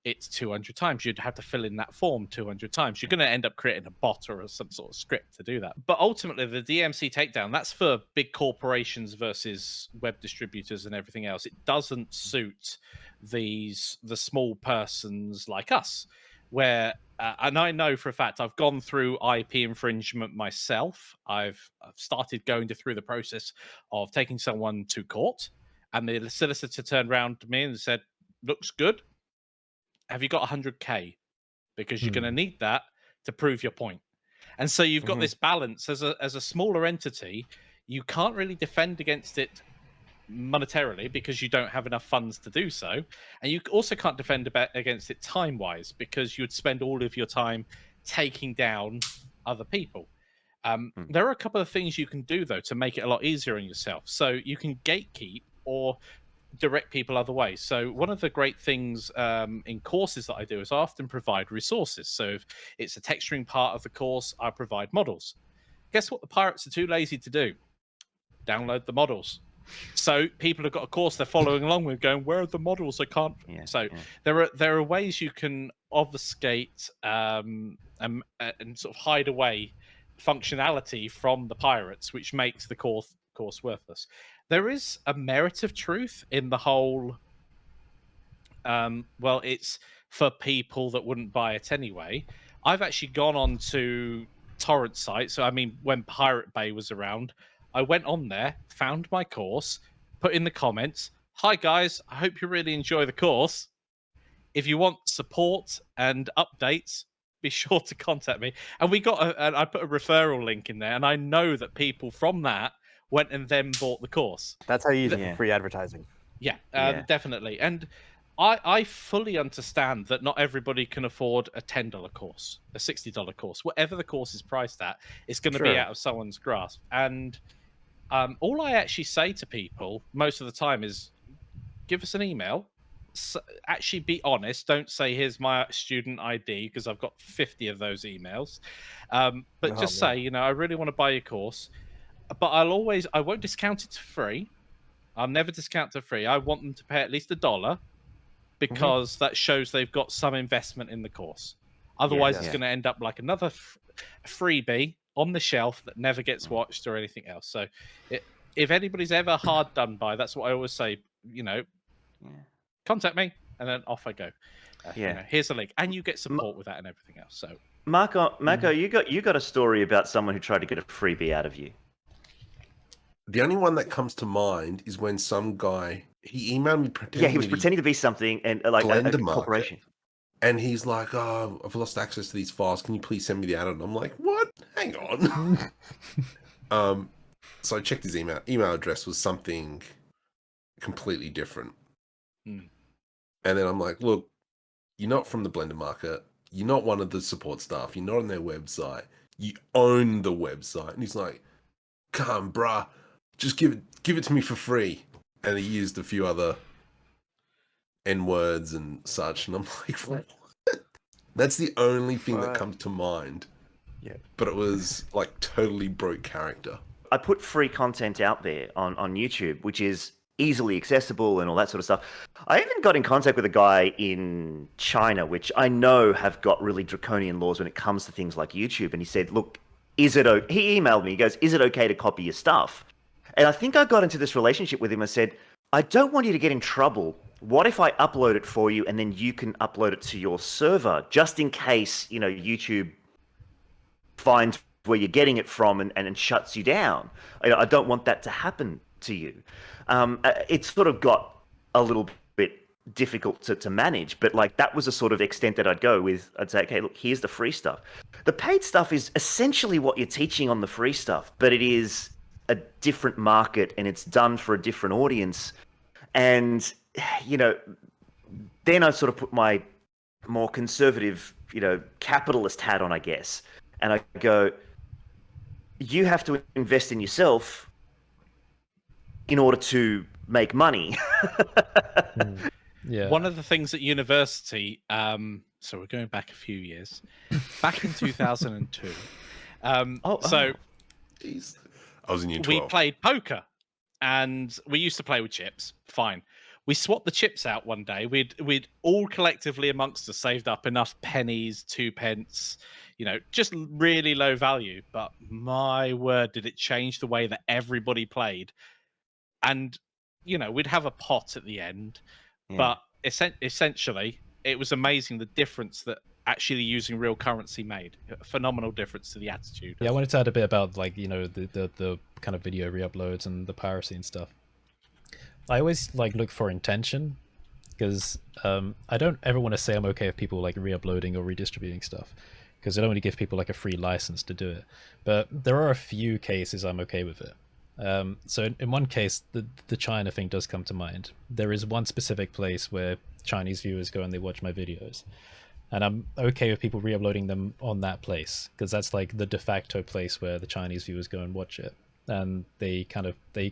Speaker 1: it 200 times. You'd have to fill in that form 200 times. You're going to end up creating a bot or some sort of script to do that. But ultimately, the DMC takedown, that's for big corporations versus web distributors and everything else. It doesn't suit the small persons like us, where and I know for a fact I've gone through IP infringement myself. I've started going through the process of taking someone to court, and the solicitor turned around to me and said, looks good. Have you got 100K? Because you're going to need that to prove your point. And so you've got this balance. As a smaller entity, you can't really defend against it monetarily because you don't have enough funds to do so, and you also can't defend against it time-wise because you'd spend all of your time taking down other people. There are a couple of things you can do though to make it a lot easier on yourself. So you can gatekeep or direct people other ways. So one of the great things in courses that I do is I often provide resources. So if it's a texturing part of the course, I provide models. Guess what the pirates are too lazy to do? Download the models. So people have got a course they're following along with, going, "Where are the models? I can't." So there are ways you can obfuscate and sort of hide away functionality from the pirates, which makes the course worthless. There is a merit of truth in the whole. Well, it's for people that wouldn't buy it anyway. I've actually gone on to torrent sites. So I mean, when Pirate Bay was around, I went on there, found my course, put in the comments, "Hi guys, I hope you really enjoy the course. If you want support and updates, be sure to contact me." And we got and I put a referral link in there, and I know that people from that went and then bought the course.
Speaker 5: That's how you use it for free advertising.
Speaker 1: Yeah, definitely. And I fully understand that not everybody can afford a $10 course, a $60 course, whatever the course is priced at. It's going to be out of someone's grasp. And all I actually say to people most of the time is, give us an email. Actually, be honest. Don't say, "Here's my student ID," because I've got 50 of those emails. But just say, I really want to buy your course, but I won't discount it to free. I'll never discount to free. I want them to pay at least $1 because that shows they've got some investment in the course. Otherwise, it's going to end up like another freebie on the shelf that never gets watched or anything else. So if anybody's ever hard done by, that's what I always say, contact me, and then off I go. Here's a link, and you get support with that and everything else. So
Speaker 3: Marco, you got a story about someone who tried to get a freebie out of you.
Speaker 6: The only one that comes to mind is when some guy, he emailed me pretending.
Speaker 3: Yeah, he was pretending to be something, and like a corporation.
Speaker 6: And he's like, "Oh, I've lost access to these files. Can you please send me the add-on?" I'm like, "What? Hang on." So I checked his email. Email address was something completely different. And then I'm like, "Look, you're not from the Blender market. You're not one of the support staff. You're not on their website. You own the website." And he's like, "Come, bruh. Just give it to me for free." And he used a few other N-words and such, and I'm like, what? That's the only thing that comes to mind. Yeah. But it was like totally broke character.
Speaker 3: I put free content out there on YouTube, which is easily accessible and all that sort of stuff. I even got in contact with a guy in China, which I know have got really draconian laws when it comes to things like YouTube. And he said, "Look, he emailed me, he goes, 'Is it okay to copy your stuff?' And I think I got into this relationship with him and said, 'I don't want you to get in trouble. What if I upload it for you and then you can upload it to your server just in case, YouTube finds where you're getting it from and shuts you down? I don't want that to happen to you.'" It sort of got a little bit difficult to manage, but like that was a sort of extent that I'd go with. I'd say, "Okay, look, here's the free stuff." The paid stuff is essentially what you're teaching on the free stuff, but it is a different market and it's done for a different audience. And, then I sort of put my more conservative, capitalist hat on, I guess. And I go, you have to invest in yourself in order to make money.
Speaker 1: Yeah. One of the things at university, so we're going back a few years, back in 2002.
Speaker 6: Jeez. I was in year 12.
Speaker 1: We played poker, and we used to play with chips. Fine. We swapped the chips out one day. We'd all collectively amongst us saved up enough pennies, 2 pence, just really low value. But my word, did it change the way that everybody played. And, we'd have a pot at the end. Yeah. But essentially, it was amazing the difference that actually using real currency made. A phenomenal difference to the attitude.
Speaker 4: Yeah, I wanted to add a bit about the kind of video re-uploads and the piracy and stuff. I always look for intention, because I don't ever want to say I'm okay with people re-uploading or redistributing stuff, because I don't want to give people a free license to do it. But there are a few cases I'm okay with it. So in one case, the China thing does come to mind. There is one specific place where Chinese viewers go and they watch my videos. And I'm okay with people re-uploading them on that place, because that's the de facto place where the Chinese viewers go and watch it. And they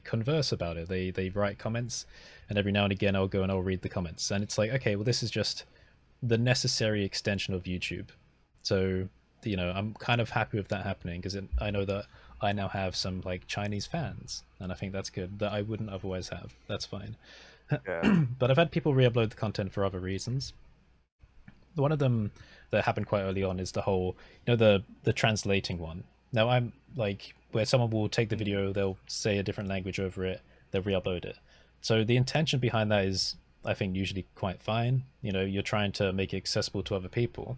Speaker 4: converse about it. They write comments, and every now and again I'll go and I'll read the comments. And it's okay, well, this is just the necessary extension of YouTube. So, I'm kind of happy with that happening, because I know that I now have some like Chinese fans, and I think that's good, that I wouldn't otherwise have. That's fine.
Speaker 5: Yeah.
Speaker 4: But I've had people re-upload the content for other reasons. One of them that happened quite early on is the whole, the translating one. Now I'm like, where someone will take the video, they'll say a different language over it, they'll re-upload it. So the intention behind that is, I think, usually quite fine. You're trying to make it accessible to other people,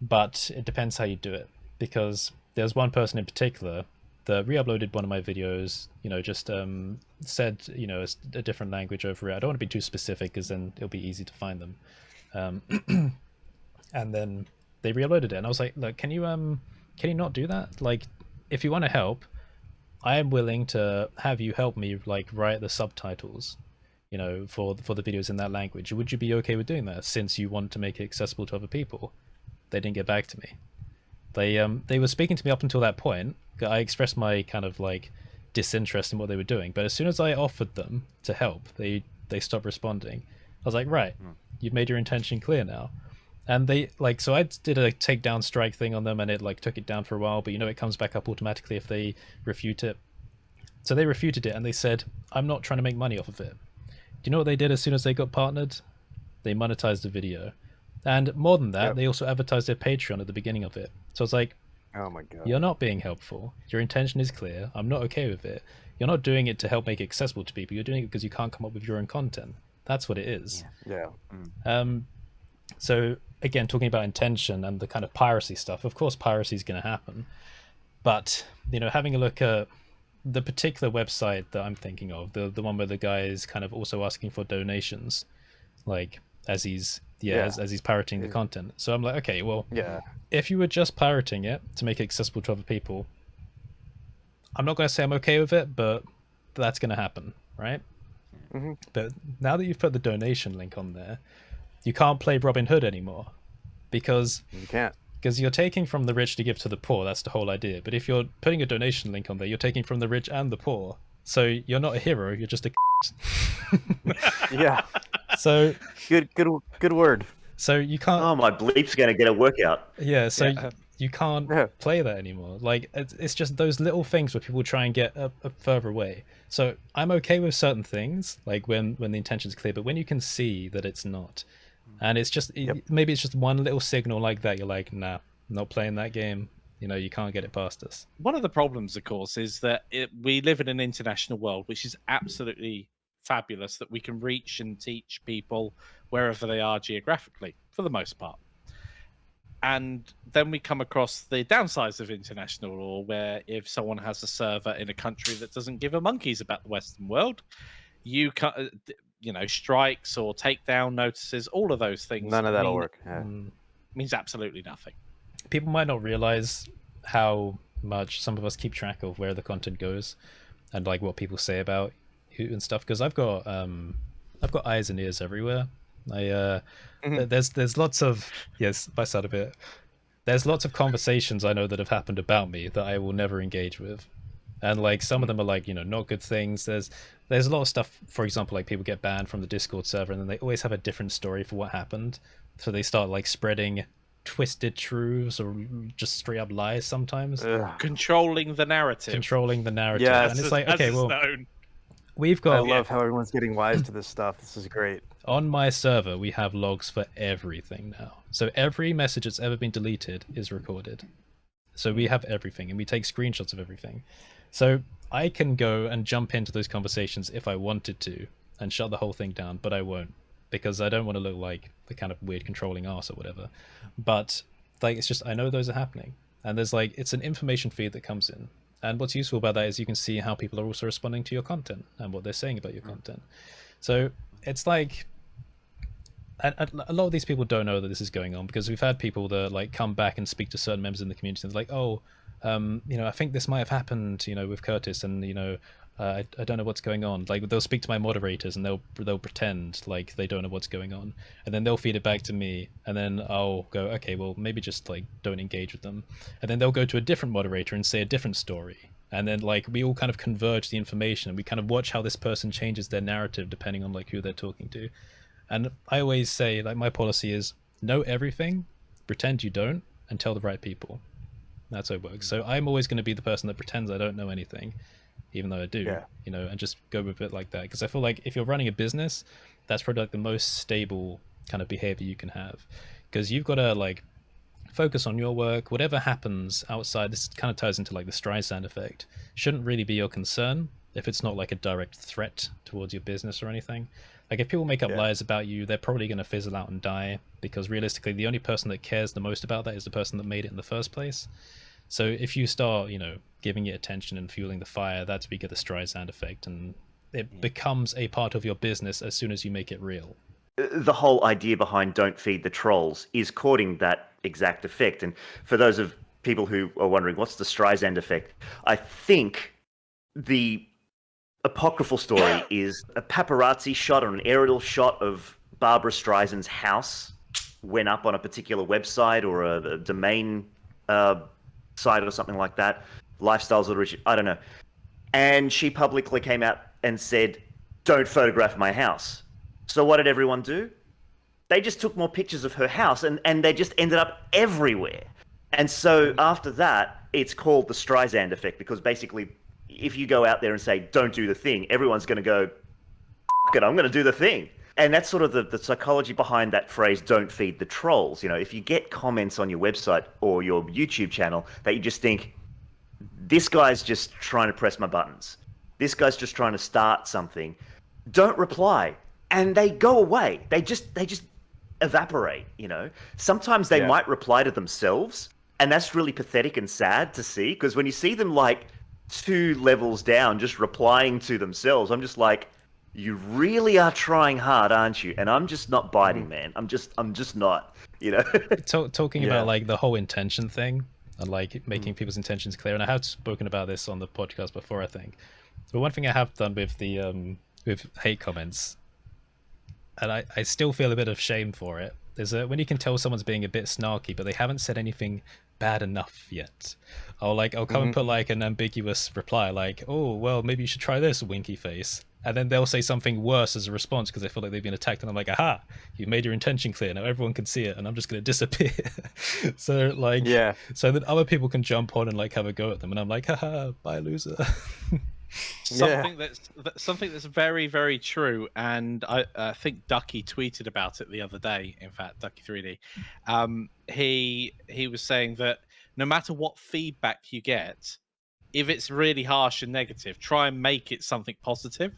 Speaker 4: but it depends how you do it. Because there's one person in particular that re-uploaded one of my videos, just said, a different language over it. I don't want to be too specific because then it'll be easy to find them. And then they re-uploaded it, and I was like, look, can you not do that? Like, if you want to help, I am willing to have you help me like write the subtitles, for the videos in that language. Would you be okay with doing that, since you want to make it accessible to other people? They didn't get back to me. They were speaking to me up until that point. I expressed my kind of like disinterest in what they were doing, but as soon as I offered them to help, they stopped responding. I was like, right, you've made your intention clear now. And they so I did a takedown strike thing on them, and it like took it down for a while, but it comes back up automatically if they refute it. So they refuted it, and they said, I'm not trying to make money off of it. Do you know what they did as soon as they got partnered? They monetized the video. And more than that, they also advertised their Patreon at the beginning of it. So it's like,
Speaker 5: Oh my god.
Speaker 4: you're not being helpful. Your intention is clear. I'm not okay with it. You're not doing it to help make it accessible to people. You're doing it because you can't come up with your own content. That's what it is.
Speaker 5: Yeah.
Speaker 4: So again, talking about intention and the kind of piracy stuff, of course piracy is going to happen, but having a look at the particular website that I'm thinking of, the one where the guy is kind of also asking for donations, like as he's pirating the content. So I'm like, okay, well, if you were just pirating it to make it accessible to other people, I'm not going to say I'm okay with it, but that's going to happen, right? But now that you've put the donation link on there, you can't play Robin Hood anymore, because
Speaker 5: You can't.
Speaker 4: you're taking from the rich to give to the poor. That's the whole idea. But if you're putting a donation link on there, you're taking from the rich and the poor. So you're not a hero. You're just a
Speaker 5: Yeah.
Speaker 4: so
Speaker 5: Good word.
Speaker 4: so you can't.
Speaker 3: Oh, my bleep's going to get a workout.
Speaker 4: Yeah. So you can't play that anymore. Like it's just those little things where people try and get a further away. So I'm okay with certain things, like when the intention's clear, but when you can see that it's not, and it's just maybe it's just one little signal like that, you're like, nah, not playing that game. You can't get it past us.
Speaker 1: One of the problems, of course, is that we live in an international world, which is absolutely fabulous, that we can reach and teach people wherever they are geographically, for the most part. And then we come across the downsides of international law, where if someone has a server in a country that doesn't give a monkeys about the Western world, you can't, strikes or takedown notices, all of those things.
Speaker 5: None of that'll work. Yeah.
Speaker 1: Means absolutely nothing.
Speaker 4: People might not realize how much some of us keep track of where the content goes and like what people say about you and stuff, because I've got eyes and ears everywhere. There's lots of if I start a bit, there's lots of conversations I know that have happened about me that I will never engage with, and like some of them are like not good things. There's a lot of stuff, for example, like people get banned from the Discord server and then they always have a different story for what happened, so they start like spreading twisted truths or just straight up lies sometimes.
Speaker 1: Controlling the narrative.
Speaker 5: Yes,
Speaker 4: and it's like, okay, well, we've got.
Speaker 5: I love how everyone's getting wise to this stuff. This is great.
Speaker 4: On my server, we have logs for everything now. So every message that's ever been deleted is recorded. So we have everything, and we take screenshots of everything. So I can go and jump into those conversations if I wanted to and shut the whole thing down, but I won't, because I don't want to look like the kind of weird controlling arse or whatever. But like, it's just, I know those are happening, and there's like, it's an information feed that comes in. And what's useful about that is you can see how people are also responding to your content and what they're saying about your content. So it's like, a lot of these people don't know that this is going on, because we've had people that like come back and speak to certain members in the community and it's like, oh, I think this might have happened, with Curtis, and I don't know what's going on. Like, they'll speak to my moderators and they'll pretend like they don't know what's going on, and then they'll feed it back to me, and then I'll go, okay, well, maybe just like don't engage with them, and then they'll go to a different moderator and say a different story, and then like we all kind of converge the information, and we kind of watch how this person changes their narrative depending on like who they're talking to. And I always say, like, my policy is know everything, pretend you don't, and tell the right people. That's how it works. So I'm always going to be the person that pretends I don't know anything, even though I do,
Speaker 5: Yeah.
Speaker 4: you know, and just go with it like that. Because I feel like if you're running a business, that's probably like the most stable kind of behavior you can have, because you've got to like focus on your work. Whatever happens outside, this kind of ties into like the Streisand effect, shouldn't really be your concern if it's not like a direct threat towards your business or anything. Like if people make up lies about you, they're probably going to fizzle out and die, because realistically the only person that cares the most about that is the person that made it in the first place. So if you start, you know, giving it attention and fueling the fire, that's where you get the Streisand effect, and it becomes a part of your business as soon as you make it real.
Speaker 3: The whole idea behind "Don't Feed the Trolls" is courting that exact effect. And for those of people who are wondering what's the Streisand effect, I think the apocryphal story is a paparazzi shot or an aerial shot of Barbara Streisand's house went up on a particular website or a domain site or something like that, Lifestyles of the Rich, I don't know. And she publicly came out and said, "Don't photograph my house." So what did everyone do? They just took more pictures of her house, and they just ended up everywhere. And so after that, it's called the Streisand effect, because basically, if you go out there and say, "Don't do the thing," everyone's going to go, "F*** it, I'm going to do the thing." And that's sort of the psychology behind that phrase, "Don't feed the trolls." You know, if you get comments on your website or your YouTube channel that you just think, this guy's just trying to press my buttons, this guy's just trying to start something, don't reply. And they go away. They just evaporate, you know. Sometimes they might reply to themselves, and that's really pathetic and sad to see, because when you see them like 2 levels down just replying to themselves, I'm just like, you really are trying hard, aren't you? And I'm just not biting, man. I'm just not, you know.
Speaker 4: Talking about like the whole intention thing and like making people's intentions clear, and I have spoken about this on the podcast before, I think. But one thing I have done with the with hate comments, and I still feel a bit of shame for it, is that when you can tell someone's being a bit snarky but they haven't said anything bad enough yet, I'll come and put like an ambiguous reply like, "Oh well, maybe you should try this, winky face," and then they'll say something worse as a response because they feel like they've been attacked, and I'm like, "Aha, you made your intention clear, now everyone can see it and I'm just going to disappear." So like, so that other people can jump on and like have a go at them, and I'm like, "Haha, bye loser."
Speaker 1: Something that's very, very true, and I think Ducky tweeted about it the other day. In fact, Ducky 3D, he was saying that no matter what feedback you get, if it's really harsh and negative, try and make it something positive.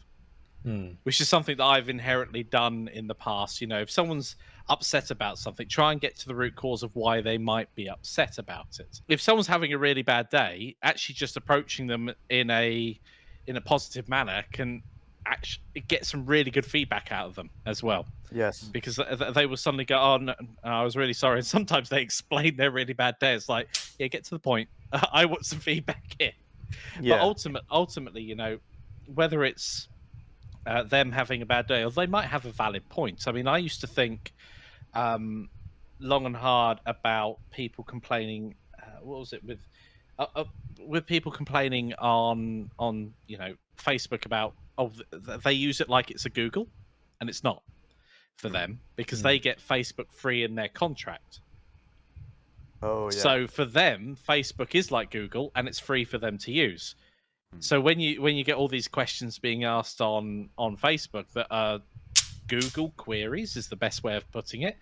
Speaker 1: Which is something that I've inherently done in the past. You know, if someone's upset about something, try and get to the root cause of why they might be upset about it. If someone's having a really bad day, actually just approaching them in a positive manner can actually get some really good feedback out of them as well.
Speaker 5: Yes.
Speaker 1: Because they will suddenly go, "Oh, no, I was really sorry." And sometimes they explain their really bad day. It's like, yeah, get to the point. I want some feedback here.
Speaker 5: Yeah.
Speaker 1: But ultimately, you know, whether it's them having a bad day, or they might have a valid point. I mean, I used to think long and hard about people complaining. What was it with people complaining on you know, Facebook about, oh, they use it like it's a Google, and it's not for them, because they get Facebook free in their contract.
Speaker 5: Oh yeah.
Speaker 1: So for them, Facebook is like Google, and it's free for them to use. So when you get all these questions being asked on Facebook that are Google queries, is the best way of putting it,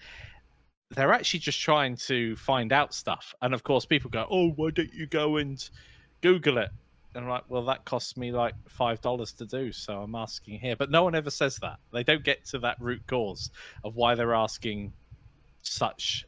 Speaker 1: they're actually just trying to find out stuff. And of course, people go, "Oh, why don't you go and Google it?" And I'm like, well, that costs me like $5 to do, so I'm asking here. But no one ever says that. They don't get to that root cause of why they're asking such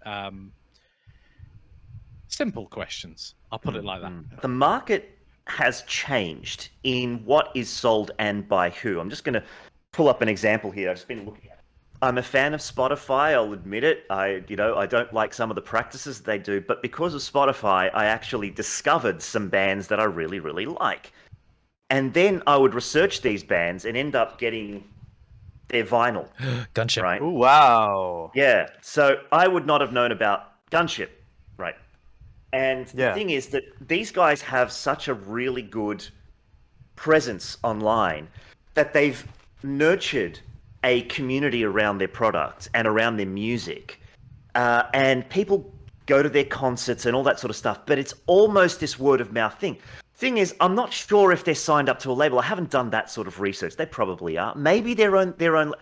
Speaker 1: simple questions. I'll put it like that.
Speaker 3: The market has changed in what is sold and by who. I'm just going to pull up an example here. I've just been looking at it. I'm a fan of Spotify, I'll admit it. I don't like some of the practices they do, but because of Spotify, I actually discovered some bands that I really, really like. And then I would research these bands and end up getting their vinyl.
Speaker 4: Gunship.
Speaker 3: Right?
Speaker 5: Ooh, wow.
Speaker 3: Yeah. So I would not have known about Gunship, right? And the thing is that these guys have such a really good presence online that they've nurtured a community around their products and around their music. And people go to their concerts and all that sort of stuff. But it's almost this word of mouth thing. Thing is, I'm not sure if they're signed up to a label. I haven't done that sort of research. They probably are. Maybe their own.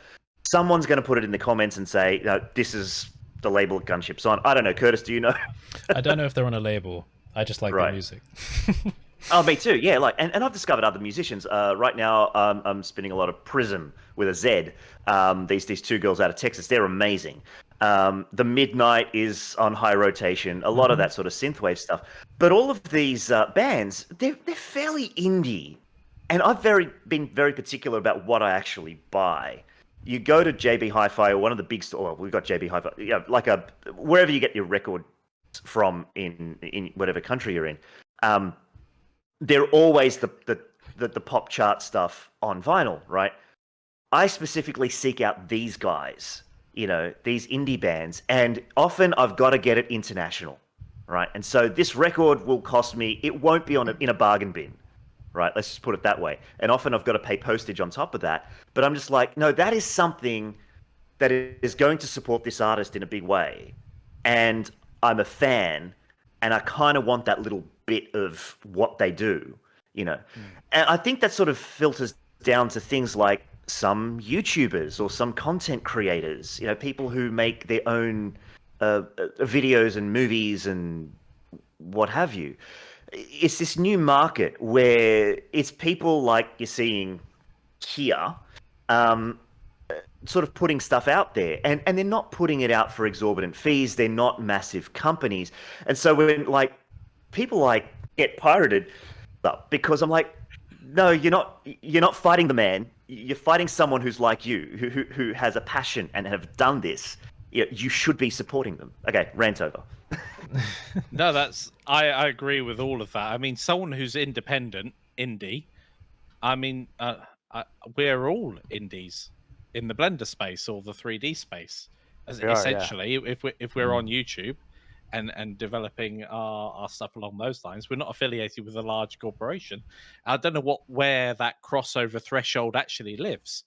Speaker 3: Someone's going to put it in the comments and say, no, this is the label Gunship's on. I don't know. Curtis, do you know?
Speaker 4: I don't know if they're on a label. I just like their music.
Speaker 3: Oh, me too. Yeah, like, and I've discovered other musicians. Right now, I'm spinning a lot of Prism with a Z. These two girls out of Texas, they're amazing. The Midnight is on high rotation. A lot of that sort of synthwave stuff. But all of these bands, they're fairly indie, and I've been very particular about what I actually buy. You go to JB Hi-Fi or one of the big stores. Well, we've got JB Hi-Fi, like wherever you get your record from in whatever country you're in. They're always the pop chart stuff on vinyl, right? I specifically seek out these guys, these indie bands, and often I've got to get it international, right? And so this record will cost me, it won't be in a bargain bin, right? Let's just put it that way. And often I've got to pay postage on top of that. But I'm just like, no, that is something that is going to support this artist in a big way. And I'm a fan, and I kind of want that little bit of what they do, And I think that sort of filters down to things like some YouTubers or some content creators, people who make their own videos and movies and what have you. It's this new market where it's people like you're seeing here, sort of putting stuff out there, and they're not putting it out for exorbitant fees. They're not massive companies. And so when people get pirated, because I'm like, no, you're not fighting the man. You're fighting someone who's like you, who has a passion and have done this. You should be supporting them. Okay, rant over.
Speaker 1: No, I agree with all of that. I mean, someone who's independent, indie. I mean, we're all indies in the Blender space or the 3D space. Essentially, if we're on YouTube and developing our stuff along those lines, we're not affiliated with a large corporation. I don't know where that crossover threshold actually lives.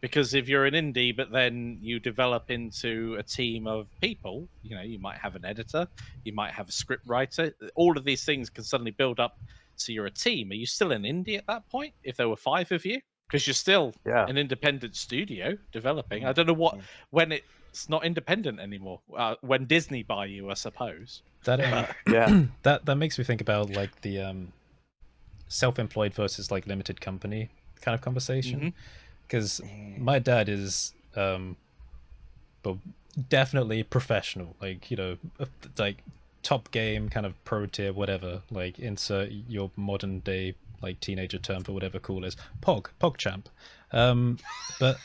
Speaker 1: Because if you're an indie, but then you develop into a team of people, you might have an editor, you might have a script writer. All of these things can suddenly build up so you're a team. Are you still an indie at that point if there were 5 of you? Because you're still an independent studio developing. I don't know when it's not independent anymore. When Disney buy you, I suppose.
Speaker 4: That that makes me think about like the self-employed versus like limited company kind of conversation. Because my dad is definitely professional, like like top game, kind of pro tier, whatever. Like insert your modern day like teenager term for whatever cool is, pog champ. But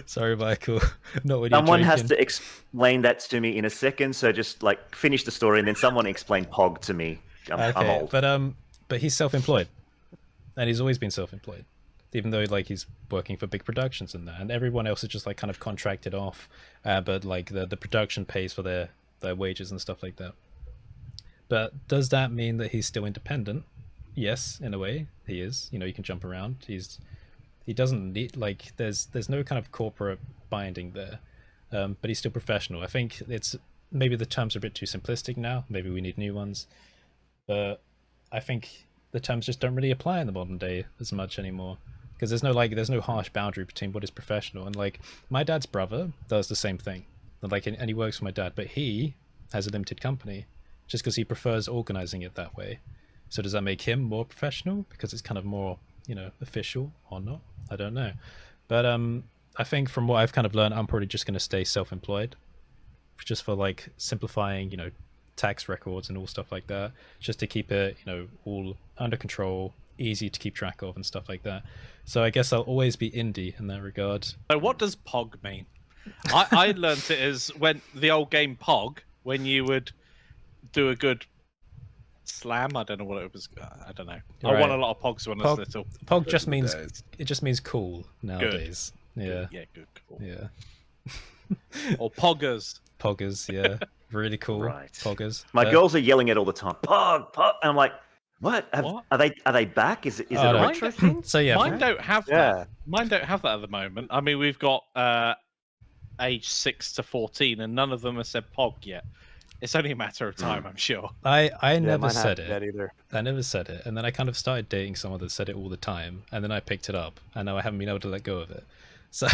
Speaker 4: sorry, Michael, not what
Speaker 3: someone has to explain that to me in a second. So just like finish the story and then someone explain pog to me. I'm old.
Speaker 4: But he's self-employed. And he's always been self-employed, even though like he's working for big productions and that, and everyone else is just like kind of contracted off, but like the production pays for their wages and stuff like that. But does that mean that he's still independent? Yes, in a way he is. You can jump around. He doesn't need like there's no kind of corporate binding there, but he's still professional. I think it's maybe the terms are a bit too simplistic now. Maybe we need new ones, but I think the terms just don't really apply in the modern day as much anymore, because there's no harsh boundary between what is professional. And like my dad's brother does the same thing, and he works for my dad, but he has a limited company just because he prefers organizing it that way. So does that make him more professional because it's kind of more official or not? I don't know, but I think from what I've kind of learned, I'm probably just going to stay self-employed, just for like simplifying tax records and all stuff like that, just to keep it all under control, easy to keep track of and stuff like that. So I guess I'll always be indie in that regard.
Speaker 1: So what does pog mean? I learned it as when the old game pog, when you would do a good slam. I don't know what it was. I don't know.
Speaker 4: Right.
Speaker 1: I won a lot of pogs when I was little.
Speaker 4: Pog just means cool nowadays.
Speaker 1: Good.
Speaker 4: Yeah.
Speaker 1: Good. Cool.
Speaker 4: Yeah.
Speaker 1: Or poggers.
Speaker 4: Poggers, yeah. Really cool.
Speaker 3: Right.
Speaker 4: Poggers.
Speaker 3: My girls are yelling it all the time. Pog. And I'm like, what?
Speaker 1: What?
Speaker 3: Are they back? Is it a retro thing?
Speaker 4: So yeah.
Speaker 1: Mine don't have that. Mine don't have that at the moment. I mean, we've got aged 6 to 14, and none of them have said pog yet. It's only a matter of time, I'm sure.
Speaker 4: I
Speaker 5: Yeah,
Speaker 4: never
Speaker 5: mine
Speaker 4: said
Speaker 5: haven't yet
Speaker 4: it.
Speaker 5: either.
Speaker 4: I never said it, and then I kind of started dating someone that said it all the time, and then I picked it up, and now I haven't been able to let go of it. So,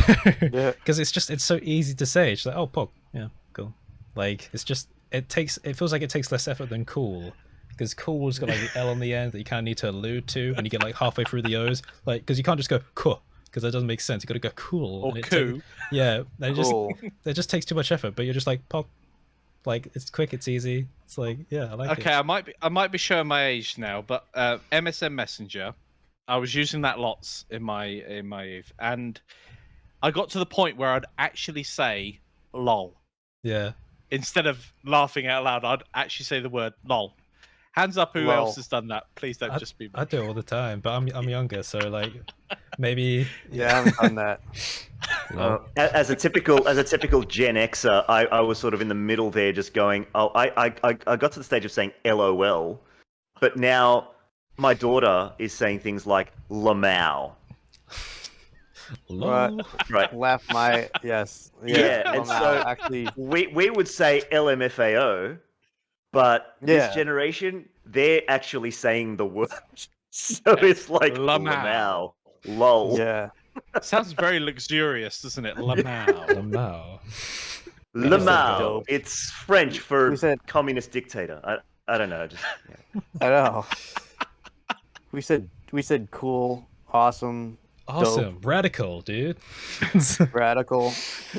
Speaker 5: Yeah.
Speaker 4: because it's so easy to say. It's like, oh, pog, yeah, cool. Like it feels like it takes less effort than cool, because cool's got like the L on the end that you kind of need to allude to, and you get like halfway through the O's, like because you can't just go cool, because that doesn't make sense. You got to go cool.
Speaker 1: Or
Speaker 4: and
Speaker 1: coo.
Speaker 4: yeah, it just
Speaker 5: Cool.
Speaker 4: it just takes too much effort. But you're just like pog, like it's quick, it's easy. It's like yeah, I like it.
Speaker 1: Okay, I might be showing my age now, but MSN Messenger, I was using that lots in my youth, and I got to the point where I'd actually say lol
Speaker 4: Yeah.
Speaker 1: instead of laughing out loud. I'd actually say the word lol. Hands up, who
Speaker 5: Lol.
Speaker 1: else has done that? Please don't just be me.
Speaker 4: I do it all the time, but I'm younger, so like maybe
Speaker 5: Yeah, I haven't done that.
Speaker 3: As a typical Gen Xer, I was sort of in the middle there, just going, oh, I got to the stage of saying LOL, but now my daughter is saying things like Lamau.
Speaker 4: lol.
Speaker 3: Right.
Speaker 5: Laugh my yes.
Speaker 3: Yeah, and
Speaker 5: somehow,
Speaker 3: so-
Speaker 5: actually,
Speaker 3: We would say LMFAO, but
Speaker 5: Yeah.
Speaker 3: this generation, they're actually saying the word. So it's like
Speaker 1: Lamau.
Speaker 3: Lamau. Lol.
Speaker 5: yeah.
Speaker 1: Sounds very luxurious, doesn't it? Lamau.
Speaker 4: Lamau.
Speaker 3: Lamau.
Speaker 5: dope.
Speaker 3: It's French for
Speaker 5: We said-
Speaker 3: communist dictator. I don't know. Just, yeah.
Speaker 5: I know. We said cool, awesome,
Speaker 4: Awesome, radical, dude.
Speaker 5: radical,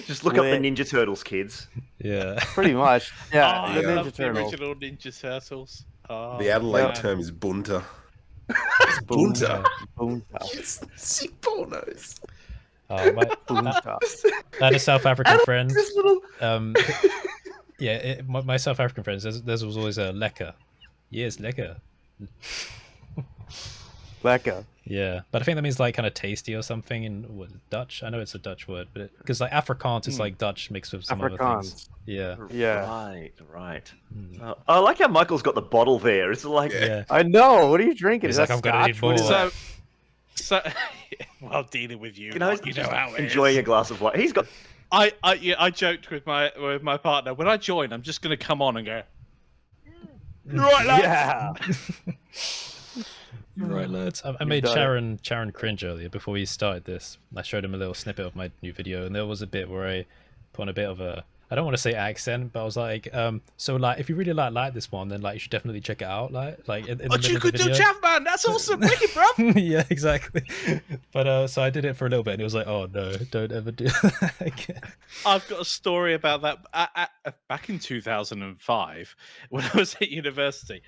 Speaker 3: Just look up the
Speaker 5: Lit.
Speaker 3: Ninja Turtles, kids.
Speaker 4: Yeah.
Speaker 5: pretty much. Yeah,
Speaker 1: Oh,
Speaker 5: the
Speaker 1: I
Speaker 5: Ninja
Speaker 1: love the
Speaker 5: Turtles.
Speaker 1: original Ninja Turtles. Oh,
Speaker 6: The Adelaide
Speaker 1: man.
Speaker 6: term is bunta.
Speaker 5: Boom.
Speaker 6: Bunta.
Speaker 5: Boom.
Speaker 6: Yes, sick pornos.
Speaker 4: Oh,
Speaker 5: Boom.
Speaker 4: I had a South African friend.
Speaker 3: This little...
Speaker 4: Yeah, my South African friends. There was always a lekker. Yes, lekker.
Speaker 5: Lekka.
Speaker 4: Yeah, but I think that means like kind of tasty or something in Dutch. I know it's a Dutch word, but because like Afrikaans is like Dutch mixed with some other things.
Speaker 5: Afrikaans.
Speaker 4: Yeah,
Speaker 5: Yeah.
Speaker 3: Right. I like how Michael's got the bottle there. It's like...
Speaker 4: yeah.
Speaker 5: I know. What are you drinking?
Speaker 4: He's
Speaker 5: Is that
Speaker 4: like, I'm gonna need
Speaker 5: scotch? What is
Speaker 4: more.
Speaker 5: that?
Speaker 1: So, while dealing with you,
Speaker 3: You know,
Speaker 1: you know how it
Speaker 3: enjoying
Speaker 1: is.
Speaker 3: a glass of wine. He's got...
Speaker 1: I joked with my partner, when I join, I'm just going to come on and go, right, lads.
Speaker 5: Yeah.
Speaker 4: Right, lads. I made
Speaker 5: done it.
Speaker 4: Charan cringe earlier before we started this. I showed him a little snippet of my new video, and there was a bit where I put on a bit of a, I don't want to say accent, but I was like, so like if you really like this one, then like you should definitely check it out. Like in the
Speaker 1: But
Speaker 4: middle
Speaker 1: you
Speaker 4: of the
Speaker 1: could do
Speaker 4: video.
Speaker 1: Chav, man. That's awesome. Wicked, bro.
Speaker 4: Yeah, exactly. But so I did it for a little bit, and it was like, oh no, don't ever do that again.
Speaker 1: I've got a story about that. Back in 2005, when I was at university,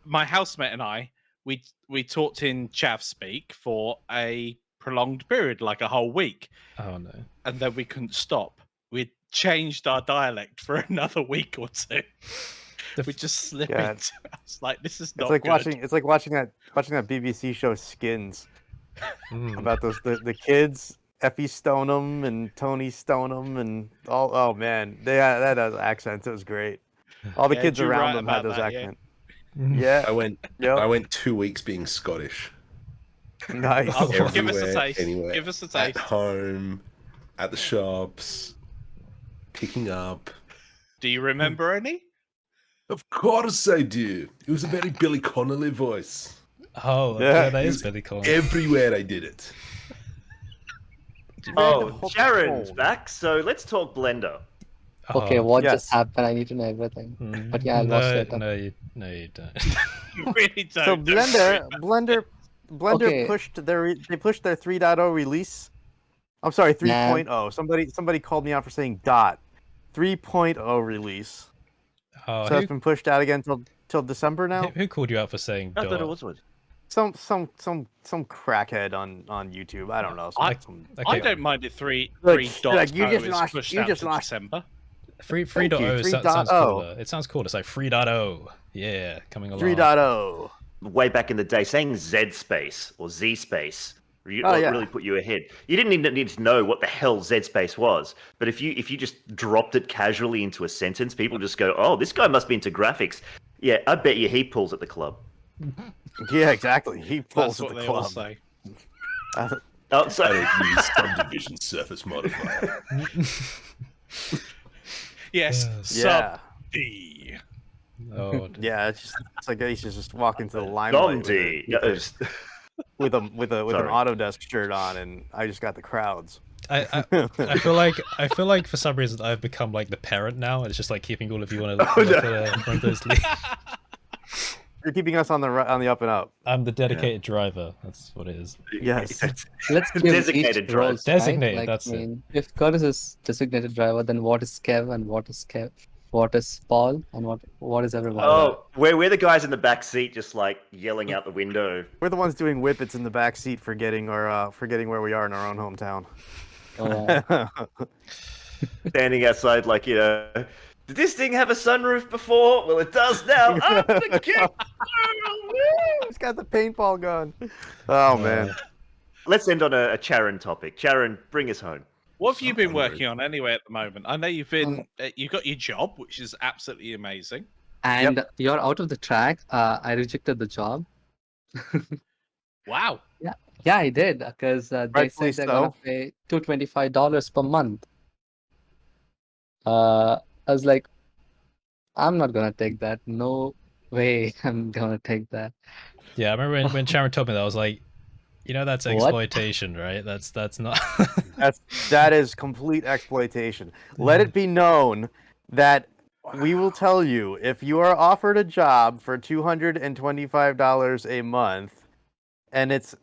Speaker 1: my housemate and I, we talked in Chav Speak for a prolonged period, like a whole week,
Speaker 4: Oh no.
Speaker 1: and then we couldn't stop. We changed our dialect for another week or two. We just slip
Speaker 5: God.
Speaker 1: into. I was like, this is
Speaker 5: It's
Speaker 1: not
Speaker 5: like
Speaker 1: good.
Speaker 5: watching that BBC show Skins
Speaker 4: Mm.
Speaker 5: about the kids, Effie Stoneham and Tony Stoneham and all. Oh man, that has accents. It was great. All the
Speaker 1: Yeah,
Speaker 5: kids
Speaker 1: you're
Speaker 5: around
Speaker 1: right
Speaker 5: them had
Speaker 1: about
Speaker 5: those
Speaker 1: that, yeah.
Speaker 5: accents.
Speaker 4: Mhm.
Speaker 5: Yeah.
Speaker 6: I went 2 weeks being Scottish.
Speaker 5: Nice.
Speaker 1: Oh, give us a
Speaker 6: Everywhere,
Speaker 1: taste.
Speaker 6: anywhere.
Speaker 1: Give us a
Speaker 6: At
Speaker 1: taste.
Speaker 6: home, at the shops, picking up.
Speaker 1: Do you remember any?
Speaker 6: Of course I do. It was a very Billy Connolly voice.
Speaker 4: Oh
Speaker 5: Yeah.
Speaker 4: yeah, that is Billy Collins.
Speaker 6: Everywhere I did it.
Speaker 3: Oh, Sharon's back, so let's talk Blender.
Speaker 2: Okay,
Speaker 4: Oh,
Speaker 2: what
Speaker 5: yes.
Speaker 2: just happened? I need to know everything.
Speaker 4: mm,
Speaker 2: But yeah, I lost it.
Speaker 4: No, you don't.
Speaker 1: You really don't.
Speaker 5: So
Speaker 1: don't
Speaker 5: Blender
Speaker 2: Okay.
Speaker 5: pushed their 3.0 release. I'm sorry, 3.0. Somebody called me out for saying dot. 3.0 release.
Speaker 4: Oh,
Speaker 5: So it's been pushed out again till December now.
Speaker 4: who called you out for saying
Speaker 3: I thought it
Speaker 4: dot?
Speaker 3: was.
Speaker 5: Some crackhead on YouTube. I don't know. Some-
Speaker 1: I
Speaker 4: Okay.
Speaker 1: don't mind it. Three
Speaker 5: Like,
Speaker 1: dots.
Speaker 5: you just
Speaker 1: is
Speaker 5: lost-
Speaker 1: pushed
Speaker 5: you
Speaker 1: out
Speaker 5: just
Speaker 1: to
Speaker 5: lost-
Speaker 1: December.
Speaker 4: 3.0
Speaker 5: Thank you,
Speaker 4: sounds
Speaker 5: 3.0.
Speaker 4: cooler. It sounds cool. It's like 3.0. Yeah, coming along.
Speaker 5: 3.0.
Speaker 3: Way back in the day, saying Z space or Z space
Speaker 5: Oh, yeah.
Speaker 3: really put you ahead. You didn't even need to know what the hell Z space was, but if you just dropped it casually into a sentence, people just go, "Oh, this guy must be into graphics." Yeah, I bet you he pulls at the club.
Speaker 5: Yeah, exactly. He pulls
Speaker 1: That's
Speaker 5: at
Speaker 1: what
Speaker 5: the
Speaker 1: they all
Speaker 5: club.
Speaker 1: say.
Speaker 3: Oh,
Speaker 6: I
Speaker 3: sorry.
Speaker 6: don't use subdivision surface modifier.
Speaker 1: Yes,
Speaker 5: Yeah.
Speaker 1: sub D.
Speaker 4: Oh,
Speaker 5: Yeah, it's like I should just walk into the limelight
Speaker 3: Zombie.
Speaker 5: with an
Speaker 3: Sorry.
Speaker 5: Autodesk shirt on, and I just got the crowds.
Speaker 4: I feel like for some reason I've become like the parent now. It's just like keeping all of you on a one of those leads.
Speaker 5: You're keeping us on the up and up.
Speaker 4: I'm the dedicated driver. That's what it is.
Speaker 5: Yes.
Speaker 2: Let's give
Speaker 3: Designated
Speaker 2: each
Speaker 3: driver.
Speaker 2: roles,
Speaker 4: Designated,
Speaker 2: right? Like,
Speaker 4: that's
Speaker 2: I
Speaker 4: it.
Speaker 2: mean, if Curtis is designated driver, then what is Kev and what is Kev? What is Paul and what is everyone?
Speaker 3: Oh, we're the guys in the back seat, just like yelling out the window.
Speaker 5: We're the ones doing whippets in the back seat, forgetting where we are in our own hometown.
Speaker 2: Oh, wow.
Speaker 3: Standing outside, like, did this thing have a sunroof before? Well, it does now. Up the kick!
Speaker 5: He's got the paintball gun. Oh man.
Speaker 3: Let's end on a Charan topic. Charan, bring us home.
Speaker 1: What have you been
Speaker 6: hungry.
Speaker 1: working on anyway at the moment? I know you've been you've got your job, which is absolutely amazing.
Speaker 2: And you're out of the track. I rejected the job.
Speaker 1: Wow.
Speaker 2: Yeah, I did because they
Speaker 5: Rightfully
Speaker 2: said they're gonna
Speaker 5: so.
Speaker 2: pay $225 per month. I was like, I'm not gonna take that. No way, I'm gonna take that.
Speaker 4: Yeah, I remember when Charan told me that, I was like, that's
Speaker 2: What?
Speaker 4: exploitation, right? That's not.
Speaker 5: That is complete exploitation. Let it be known that we will tell you if you are offered a job for $225 a month and it's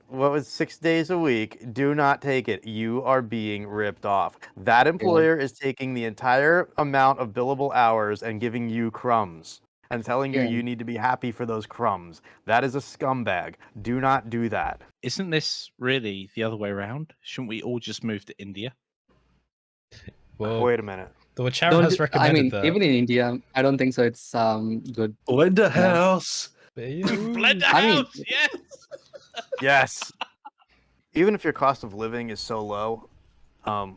Speaker 5: 6 days a week, do not take it. You are being ripped off. That employer is taking the entire amount of billable hours and giving you crumbs and telling you
Speaker 2: Yeah.
Speaker 5: you need to be happy for those crumbs. That is a scumbag. Do not do that.
Speaker 1: Isn't this really the other way around? Shouldn't we all just move to India?
Speaker 4: Well,
Speaker 5: Wait a minute.
Speaker 4: the Charan has
Speaker 2: I
Speaker 4: recommended
Speaker 2: mean,
Speaker 4: that.
Speaker 2: even in India, I don't think so. It's good.
Speaker 6: Blender house.
Speaker 1: Blender
Speaker 2: I mean-
Speaker 1: house, yes.
Speaker 5: Yes. Even if your cost of living is so low,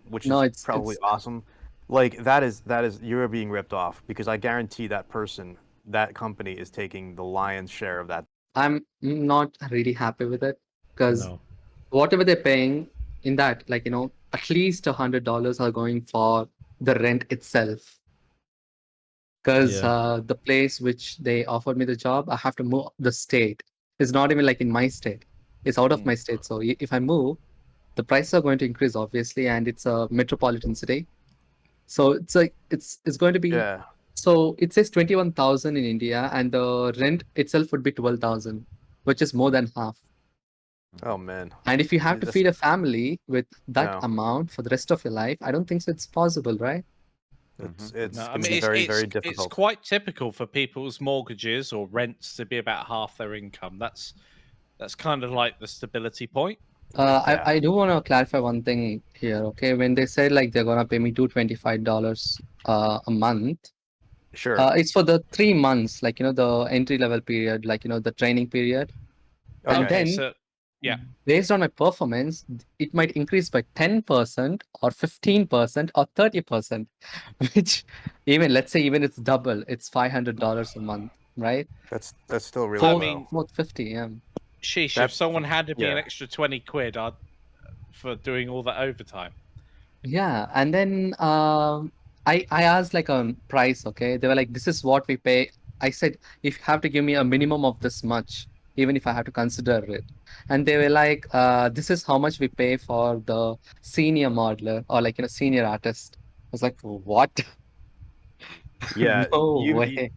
Speaker 5: which
Speaker 2: No,
Speaker 5: is
Speaker 2: it's-
Speaker 5: probably
Speaker 2: it's-
Speaker 5: awesome, like that is you're being ripped off because I guarantee that company is taking the lion's share of that.
Speaker 2: I'm not really happy with it because
Speaker 4: No.
Speaker 2: whatever they're paying in that, like, at least $100 are going for the rent itself. Because the place which they offered me the job, I have to move the state. It's not even like in my state. It's out of my state. So if I move, the prices are going to increase, obviously, and it's a metropolitan city. So it's like it's going to be.
Speaker 5: Yeah.
Speaker 2: So it says 21,000 in India, and the rent itself would be 12,000, which is more than half.
Speaker 5: Oh man.
Speaker 2: And if you have to
Speaker 5: That's-
Speaker 2: feed a family with that
Speaker 5: No.
Speaker 2: amount for the rest of your life, I don't think so it's possible, right?
Speaker 5: It's
Speaker 1: No, I
Speaker 5: gonna
Speaker 1: mean,
Speaker 5: be very very
Speaker 1: it's
Speaker 5: difficult.
Speaker 1: quite typical for people's mortgages or rents to be about half their income. That's kind of like the stability point.
Speaker 5: Yeah.
Speaker 2: I do want to clarify one thing here, okay? When they said like they're gonna pay me $225 a month,
Speaker 5: Sure.
Speaker 2: it's for the 3 months, like the entry level period, like the training period. And
Speaker 5: Okay.
Speaker 2: then
Speaker 1: So yeah.
Speaker 2: based on my performance, it might increase by 10% or 15% or 30%, which let's say even it's double, it's $500 a month, right?
Speaker 5: That's still really
Speaker 1: I
Speaker 5: low.
Speaker 1: mean-
Speaker 2: 450, yeah.
Speaker 1: Sheesh,
Speaker 5: That-
Speaker 1: if someone handed me an
Speaker 5: yeah.
Speaker 1: extra 20 quid for doing all that overtime.
Speaker 2: Yeah, and then I asked like a price, okay? They were like, this is what we pay. I said, if you have to give me a minimum of this much, even if I have to consider it. And they were like, this is how much we pay for the senior modeler or like senior artist. I was like, what?
Speaker 5: Yeah.
Speaker 2: No
Speaker 5: you,
Speaker 2: way.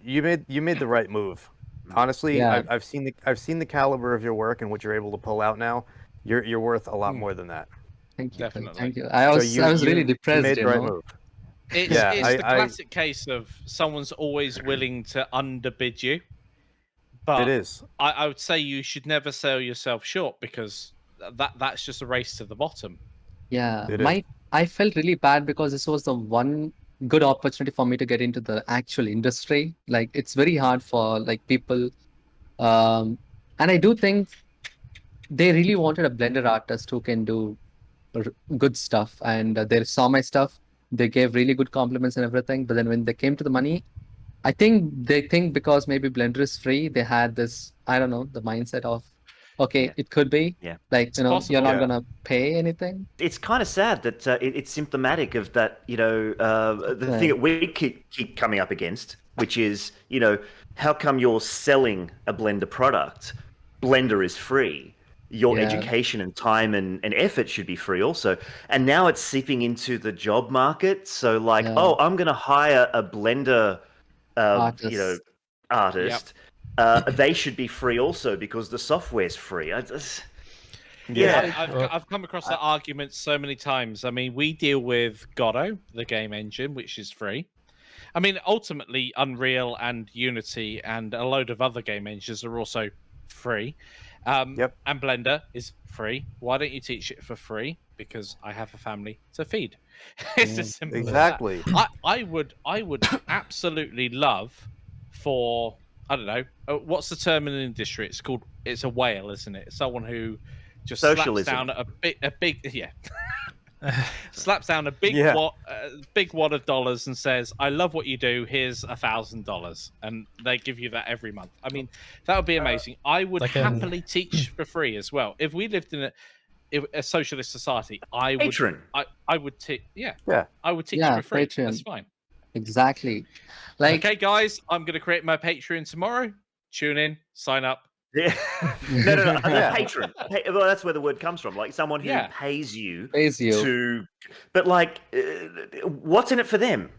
Speaker 5: you made the right move. Honestly,
Speaker 2: Yeah.
Speaker 5: I've seen the caliber of your work and what you're able to pull out now. You're worth a lot more than that.
Speaker 2: Thank you.
Speaker 1: Definitely.
Speaker 2: Thank you. I was really depressed,
Speaker 5: You made the right
Speaker 2: know?
Speaker 5: move.
Speaker 1: It's,
Speaker 5: Yeah,
Speaker 1: it's the
Speaker 5: I-
Speaker 1: classic case of someone's always willing to underbid you. But
Speaker 5: It is.
Speaker 1: I would say you should never sell yourself short because that's just a race to the bottom.
Speaker 2: Yeah,
Speaker 5: It is.
Speaker 2: I felt really bad because this was the one good opportunity for me to get into the actual industry. Like it's very hard for like people, and I do think they really wanted a Blender artist who can do good stuff, and they saw my stuff. They gave really good compliments and everything. But then when they came to the money, I think they think because maybe Blender is free, they had this, I don't know, the mindset of, okay,
Speaker 3: Yeah.
Speaker 2: it could be.
Speaker 3: Yeah.
Speaker 2: Like,
Speaker 1: It's
Speaker 2: you're
Speaker 1: possible.
Speaker 2: not
Speaker 5: Yeah.
Speaker 2: gonna pay anything.
Speaker 3: It's kind of sad that it's symptomatic of that, the thing
Speaker 2: Right.
Speaker 3: that we keep coming up against, which is, how come you're selling a Blender product? Blender is free. Your
Speaker 2: Yeah.
Speaker 3: education and time and effort should be free also. And now it's seeping into the job market. So like,
Speaker 2: Yeah.
Speaker 3: oh, I'm going to hire a Blender,
Speaker 2: Artists.
Speaker 3: artist. They should be free also because the software's free.
Speaker 5: Yeah.
Speaker 1: I've come across that argument so many times. I mean, we deal with Godot, the game engine, which is free. I mean, ultimately, Unreal and Unity and a load of other game engines are also free.
Speaker 5: Yep.
Speaker 1: And Blender is free. Why don't you teach it for free? Because I have a family to feed. It's as simple
Speaker 5: Exactly.
Speaker 1: as that. I would absolutely love for, I don't know, what's the term in the industry? It's a whale, isn't it? Someone who just
Speaker 3: Socialism.
Speaker 1: slaps down a big yeah. Slaps down a big
Speaker 5: Yeah.
Speaker 1: big wad of dollars and says, "I love what you do. Here's $1,000," and they give you that every month. I mean, that would be amazing. I would
Speaker 4: like,
Speaker 1: happily teach for free as well. If we lived in a socialist society, I would.
Speaker 3: Patron.
Speaker 1: I would teach. Yeah,
Speaker 5: Yeah.
Speaker 1: I would teach
Speaker 2: Yeah,
Speaker 1: for free.
Speaker 2: Patreon.
Speaker 1: That's fine.
Speaker 2: Exactly. Like,
Speaker 1: Okay, guys, I'm going to create my Patreon tomorrow. Tune in, sign up.
Speaker 3: Yeah. No.
Speaker 5: Yeah.
Speaker 3: Patron. Well, that's where the word comes from. Like someone who
Speaker 1: Yeah.
Speaker 3: pays you
Speaker 2: pays you.
Speaker 3: to, but like, what's in it for them?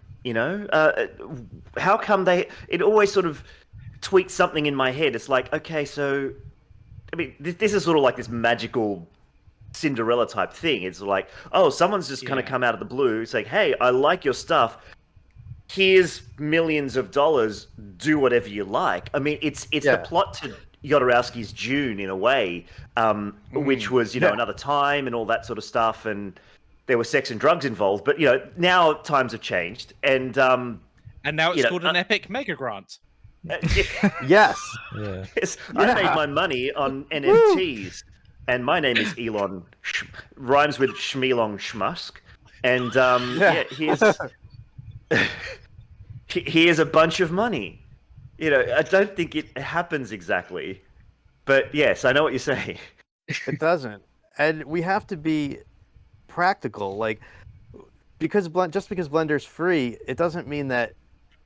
Speaker 3: How come it always sort of tweaks something in my head. It's like, okay, so, I mean, this is sort of like this magical Cinderella type thing. It's like, oh, someone's just kind of come out of the blue saying, hey, I like your stuff. Here's millions of dollars. Do whatever you like. I mean, it's the plot to Jodorowsky's Dune in a way, which was, another time and all that sort of stuff. And there was sex and drugs involved. But, now times have changed. And
Speaker 1: now it's called an epic mega grant.
Speaker 5: Yes.
Speaker 4: Yeah.
Speaker 3: Yes, I made my money on NFTs. And my name is Elon. Rhymes with Shmilong Shmusk. And here's a bunch of money. I don't think it happens exactly. But yes, I know what you're saying.
Speaker 5: It doesn't. And we have to be practical. Like, just because Blender's free, it doesn't mean that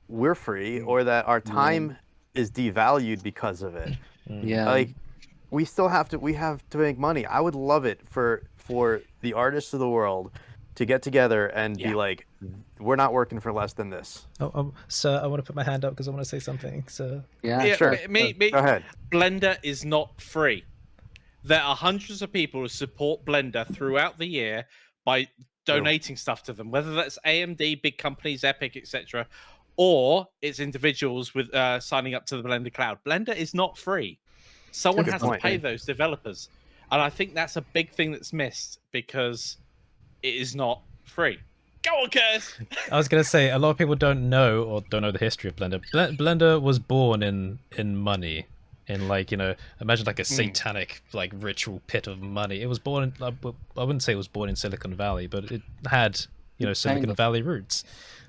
Speaker 5: we're free or that our time is devalued because of it.
Speaker 2: Yeah.
Speaker 5: Like, we have to make money. I would love it for the artists of the world to get together and be like, we're not working for less than this.
Speaker 4: Sir, I want to put my hand up because I want to say something. So
Speaker 2: Yeah, sure.
Speaker 5: Go ahead.
Speaker 1: Blender is not free. There are hundreds of people who support Blender throughout the year by donating stuff to them, whether that's AMD, big companies, Epic, etc., or it's individuals with signing up to the Blender Cloud. Blender is not free. Someone has to pay those developers. And I think that's a big thing that's missed because it is not free. Go on, Curse!
Speaker 4: I was going to say, a lot of people don't know the history of Blender. Blender was born in money. In imagine like a satanic ritual pit of money. It was born in, I wouldn't say it was born in Silicon Valley, but it had, Silicon Valley roots.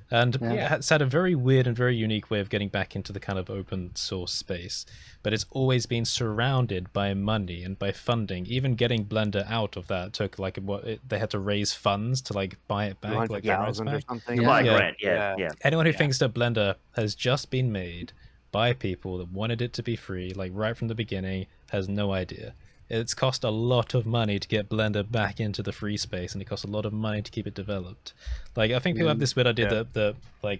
Speaker 4: And it's had a very weird and very unique way of getting back into the kind of open source space. But it's always been surrounded by money and by funding. Even getting Blender out of that took they had to raise funds to buy it back, like grants back.
Speaker 5: Or something.
Speaker 3: Yeah.
Speaker 4: Anyone who thinks that Blender has just been made by people that wanted it to be free, right from the beginning, has no idea. It's cost a lot of money to get Blender back into the free space, and it costs a lot of money to keep it developed. I think people have this weird idea that the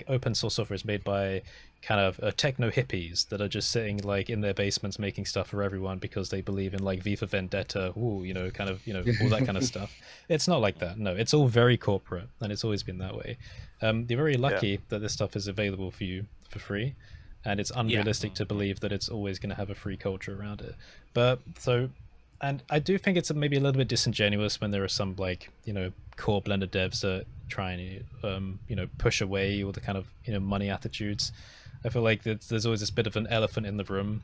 Speaker 4: open source software is made by kind of techno hippies that are just sitting in their basements making stuff for everyone because they believe in V for Vendetta, all that kind of stuff. It's not like that. No, it's all very corporate, and it's always been that way. You're very lucky that this stuff is available for you for free. And it's unrealistic to believe that it's always going to have a free culture around it. And I do think it's maybe a little bit disingenuous when there are some core Blender devs that try and push away all the kind of money attitudes. I feel like there's always this bit of an elephant in the room.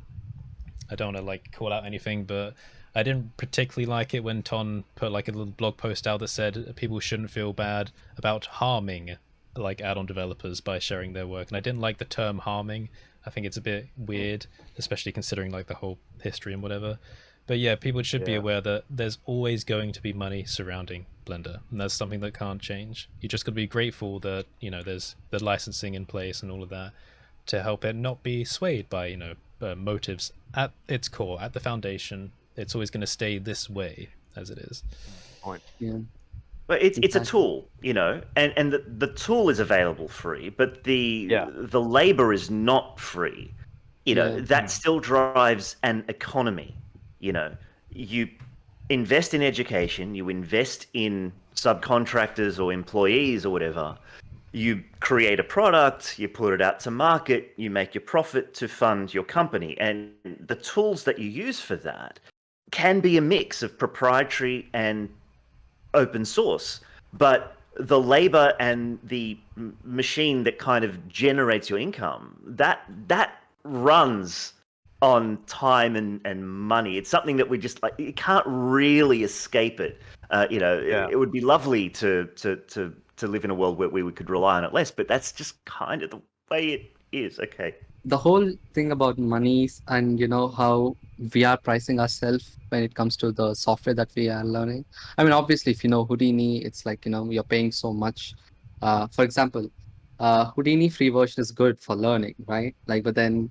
Speaker 4: I don't want to call out anything, but I didn't particularly like it when Ton put a little blog post out that said people shouldn't feel bad about harming add-on developers by sharing their work. And I didn't like the term harming. I think it's a bit weird, especially considering the whole history and whatever. But yeah, people should be
Speaker 5: Yeah.
Speaker 4: aware that there's always going to be money surrounding Blender, and that's something that can't change. You just got to be grateful that, you know, there's the licensing in place and all of that to help it not be swayed by, you know, motives. At its core, at the foundation, it's always going to stay this way as it is.
Speaker 2: Yeah.
Speaker 3: But it's a
Speaker 2: Exactly.
Speaker 3: tool, you know, and the tool is available free, but the labor is not free. You know,
Speaker 2: Yeah.
Speaker 3: that still drives an economy. You know, you invest in education, you invest in subcontractors or employees or whatever. You create a product, you put it out to market, you make your profit to fund your company, and the tools that you use for that can be a mix of proprietary and open source, but the labor and the machine that kind of generates your income, that runs on time and money. It's something that we just like, you can't really escape it. You know, it would be lovely to live in a world where we could rely on it less, but that's just kind of the way it is. Okay.
Speaker 2: The whole thing about monies and how we are pricing ourselves when it comes to the software that we are learning. I mean, obviously, if you know Houdini, it's like you're paying so much. For example, Houdini free version is good for learning, right? Like, but then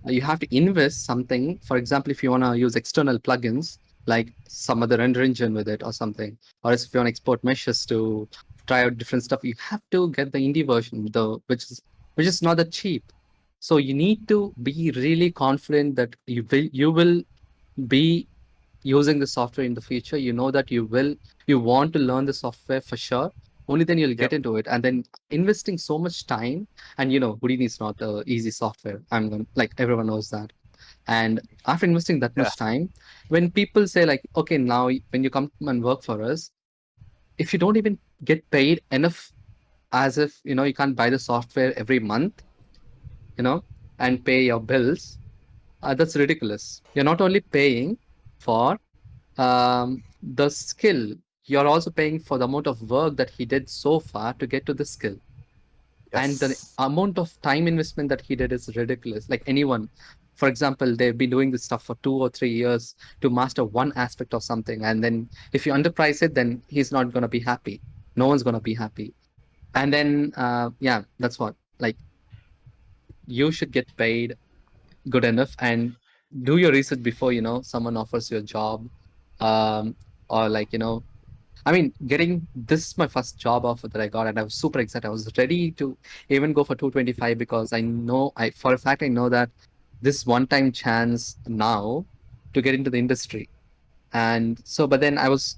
Speaker 2: you have to invest something. For example, if you want to use external plugins, like some other render engine with it or something, or if you want to export meshes to try out different stuff, you have to get the indie version, which is not that cheap. So you need to be really confident that you will be using the software in the future. You know that you want to learn the software for sure. Only then you'll get into it. And then investing so much time, and Houdini is not easy software. Like everyone knows that. And after investing that much time, when people say like, okay, now when you come and work for us, if you don't even get paid enough, as if you can't buy the software every month, and pay your bills, that's ridiculous. You're not only paying for the skill, you're also paying for the amount of work that he did so far to get to the skill. And the amount of time investment that he did is ridiculous. Like anyone, for example, they've been doing this stuff for 2 or 3 years to master one aspect of something. And then if you underprice it, then he's not going to be happy. No one's going to be happy. And then, that's what, like, you should get paid good enough and do your research before someone offers you a job, or like I mean, getting this is my first job offer that I got, and I was super excited. I was ready to even go for 225 because for a fact I know that this one-time chance now to get into the industry. And so, but then I was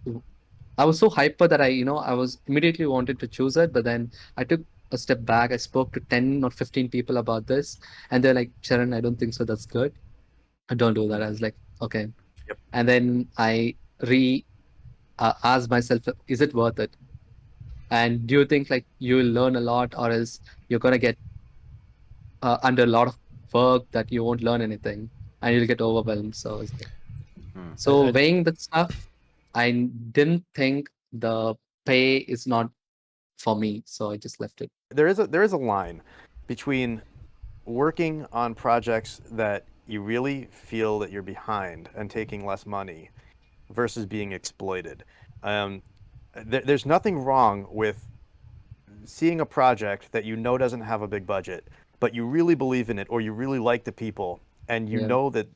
Speaker 2: so hyper that I was immediately wanted to choose it, but then I took a step back. I spoke to 10 or 15 people about this, and they're like, Charan, I don't think so. That's good. Don't do that. I was like, okay. And then I asked myself, is it worth it? And do you think like you will learn a lot, or else you're going to get under a lot of work that you won't learn anything and you'll get overwhelmed? So it's like, so weighing that stuff, I didn't think the pay is not for me, so I just left it.
Speaker 5: There is a line between working on projects that you really feel that you're behind and taking less money versus being exploited. There's nothing wrong with seeing a project that doesn't have a big budget, but you really believe in it, or you really like the people, and you know that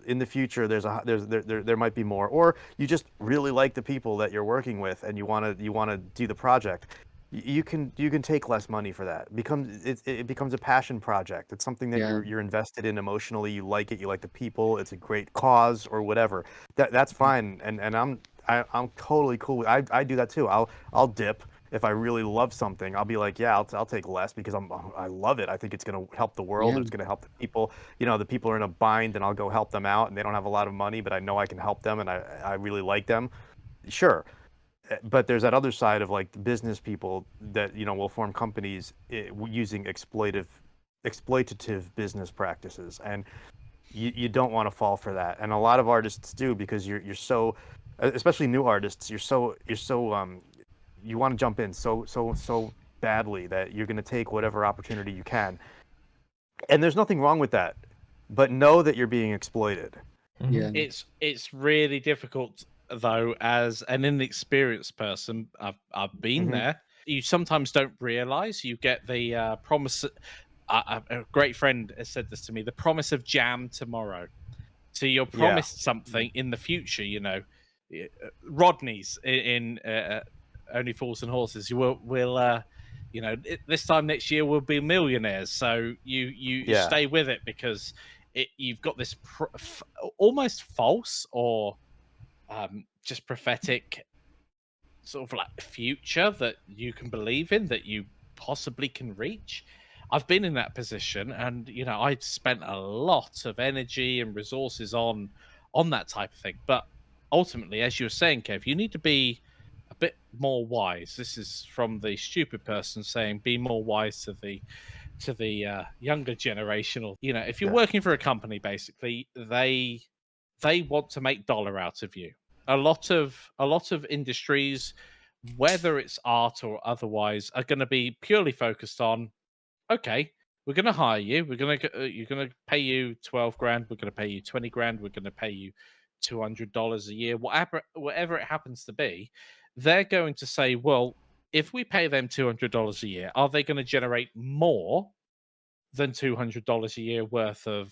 Speaker 5: in the future there might be more, or you just really like the people that you're working with and you want to do the project. You can take less money for that. It becomes a passion project. It's something that you're invested in emotionally. You like it. You like the people. It's a great cause or whatever. That's fine. And I'm totally cool. I do that too. I'll dip if I really love something. I'll be like, yeah, I'll take less because I love it. I think it's going to help the world. It's going to help the people. The people are in a bind, and I'll go help them out, and they don't have a lot of money, but I know I can help them, and I really like them. Sure. But there's that other side of like the business people that will form companies using exploitative business practices, and you don't want to fall for that. And a lot of artists do, because you're so, especially new artists, you're so you want to jump in so badly that you're going to take whatever opportunity you can. And there's nothing wrong with that, but know that you're being exploited.
Speaker 2: Yeah.
Speaker 1: It's really difficult though, as an inexperienced person. I've been there. You sometimes don't realize you get the promise. A great friend has said this to me: the promise of jam tomorrow. So you're promised something in the future. You know, Rodney's in Only Fools and Horses. You will you know, this time next year we'll be millionaires. So you stay with it because you've got this almost false or just prophetic sort of like future that you can believe in, that you possibly can reach. I've been in that position, and you know, I spent a lot of energy and resources on that type of thing. But ultimately, as you were saying, Kev, you need to be a bit more wise. This is from the stupid person saying, "Be more wise to the younger generation." Or, you know, if you're working for a company, basically they want to make dollar out of you. A lot of industries, whether it's art or otherwise, are going to be purely focused on, okay, we're going to hire you. We're going to you're going to pay you 12 grand. We're going to pay you 20 grand. We're going to pay you $200 a year. Whatever it happens to be, they're going to say, well, if we pay them $200 a year, are they going to generate more than $200 a year worth of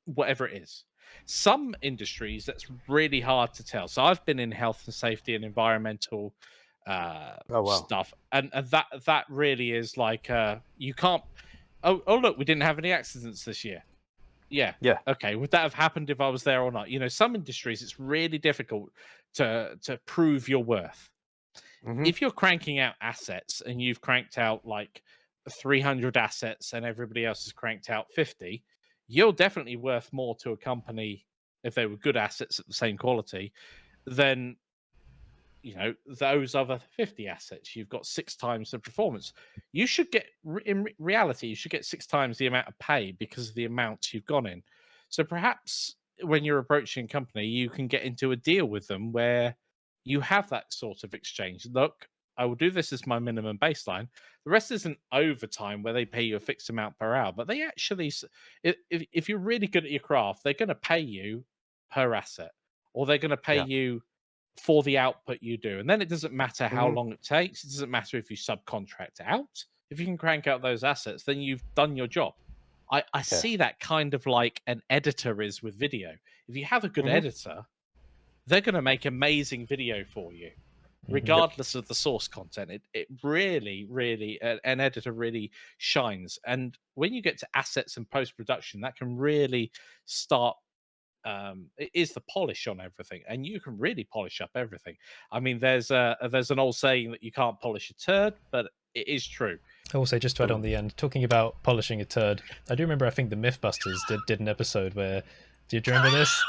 Speaker 1: whatever it is? Some industries, that's really hard to tell. So I've been in health and safety and environmental stuff, and that really is like you can't. Oh look, we didn't have any accidents this year. Yeah. Okay, would that have happened if I was there or not? You know, some industries it's really difficult to prove your worth. If you're cranking out assets and you've cranked out like 300 assets and everybody else has cranked out 50, you're definitely worth more to a company if they were good assets at the same quality than, you know, those other 50 assets. You've got 6 times the performance. You should get, in reality, you should get 6 times the amount of pay because of the amount you've gone in. So perhaps when you're approaching a company, you can get into a deal with them where you have that sort of exchange. Look, I will do this as my minimum baseline. The rest isn't overtime where they pay you a fixed amount per hour, but they actually, if you're really good at your craft, they're going to pay you per asset, or they're going to pay you for the output you do. And then it doesn't matter how long it takes. It doesn't matter if you subcontract out. If you can crank out those assets, then you've done your job. I see that kind of like an editor is with video. If you have a good editor, they're going to make amazing video for you, regardless of the source content. It really, an editor really shines. And when you get to assets and post-production, that can really start, it is the polish on everything, and you can really polish up everything. I mean, there's an old saying that you can't polish a turd, but it is true.
Speaker 4: Also, just to add on the end, talking about polishing a turd, I do remember, I think the Mythbusters did an episode where, do you remember this?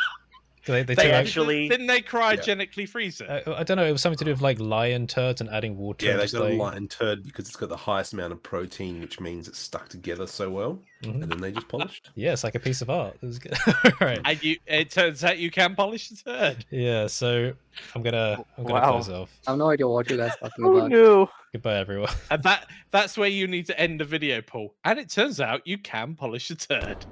Speaker 3: They actually
Speaker 1: didn't they cryogenically freeze it?
Speaker 4: I don't know. It was something to do with like lion turds and adding water.
Speaker 6: Yeah, they got a lion turd because it's got the highest amount of protein, which means it's stuck together so well. And then they just polished.
Speaker 4: Yeah, it's like a piece of art. It was good. Right.
Speaker 1: And it turns out you can polish the turd.
Speaker 4: Yeah, so I'm gonna close off.
Speaker 2: I have no idea what you guys are talking about.
Speaker 5: No.
Speaker 4: Goodbye, everyone.
Speaker 1: And that's where you need to end the video, Paul. And it turns out you can polish a turd.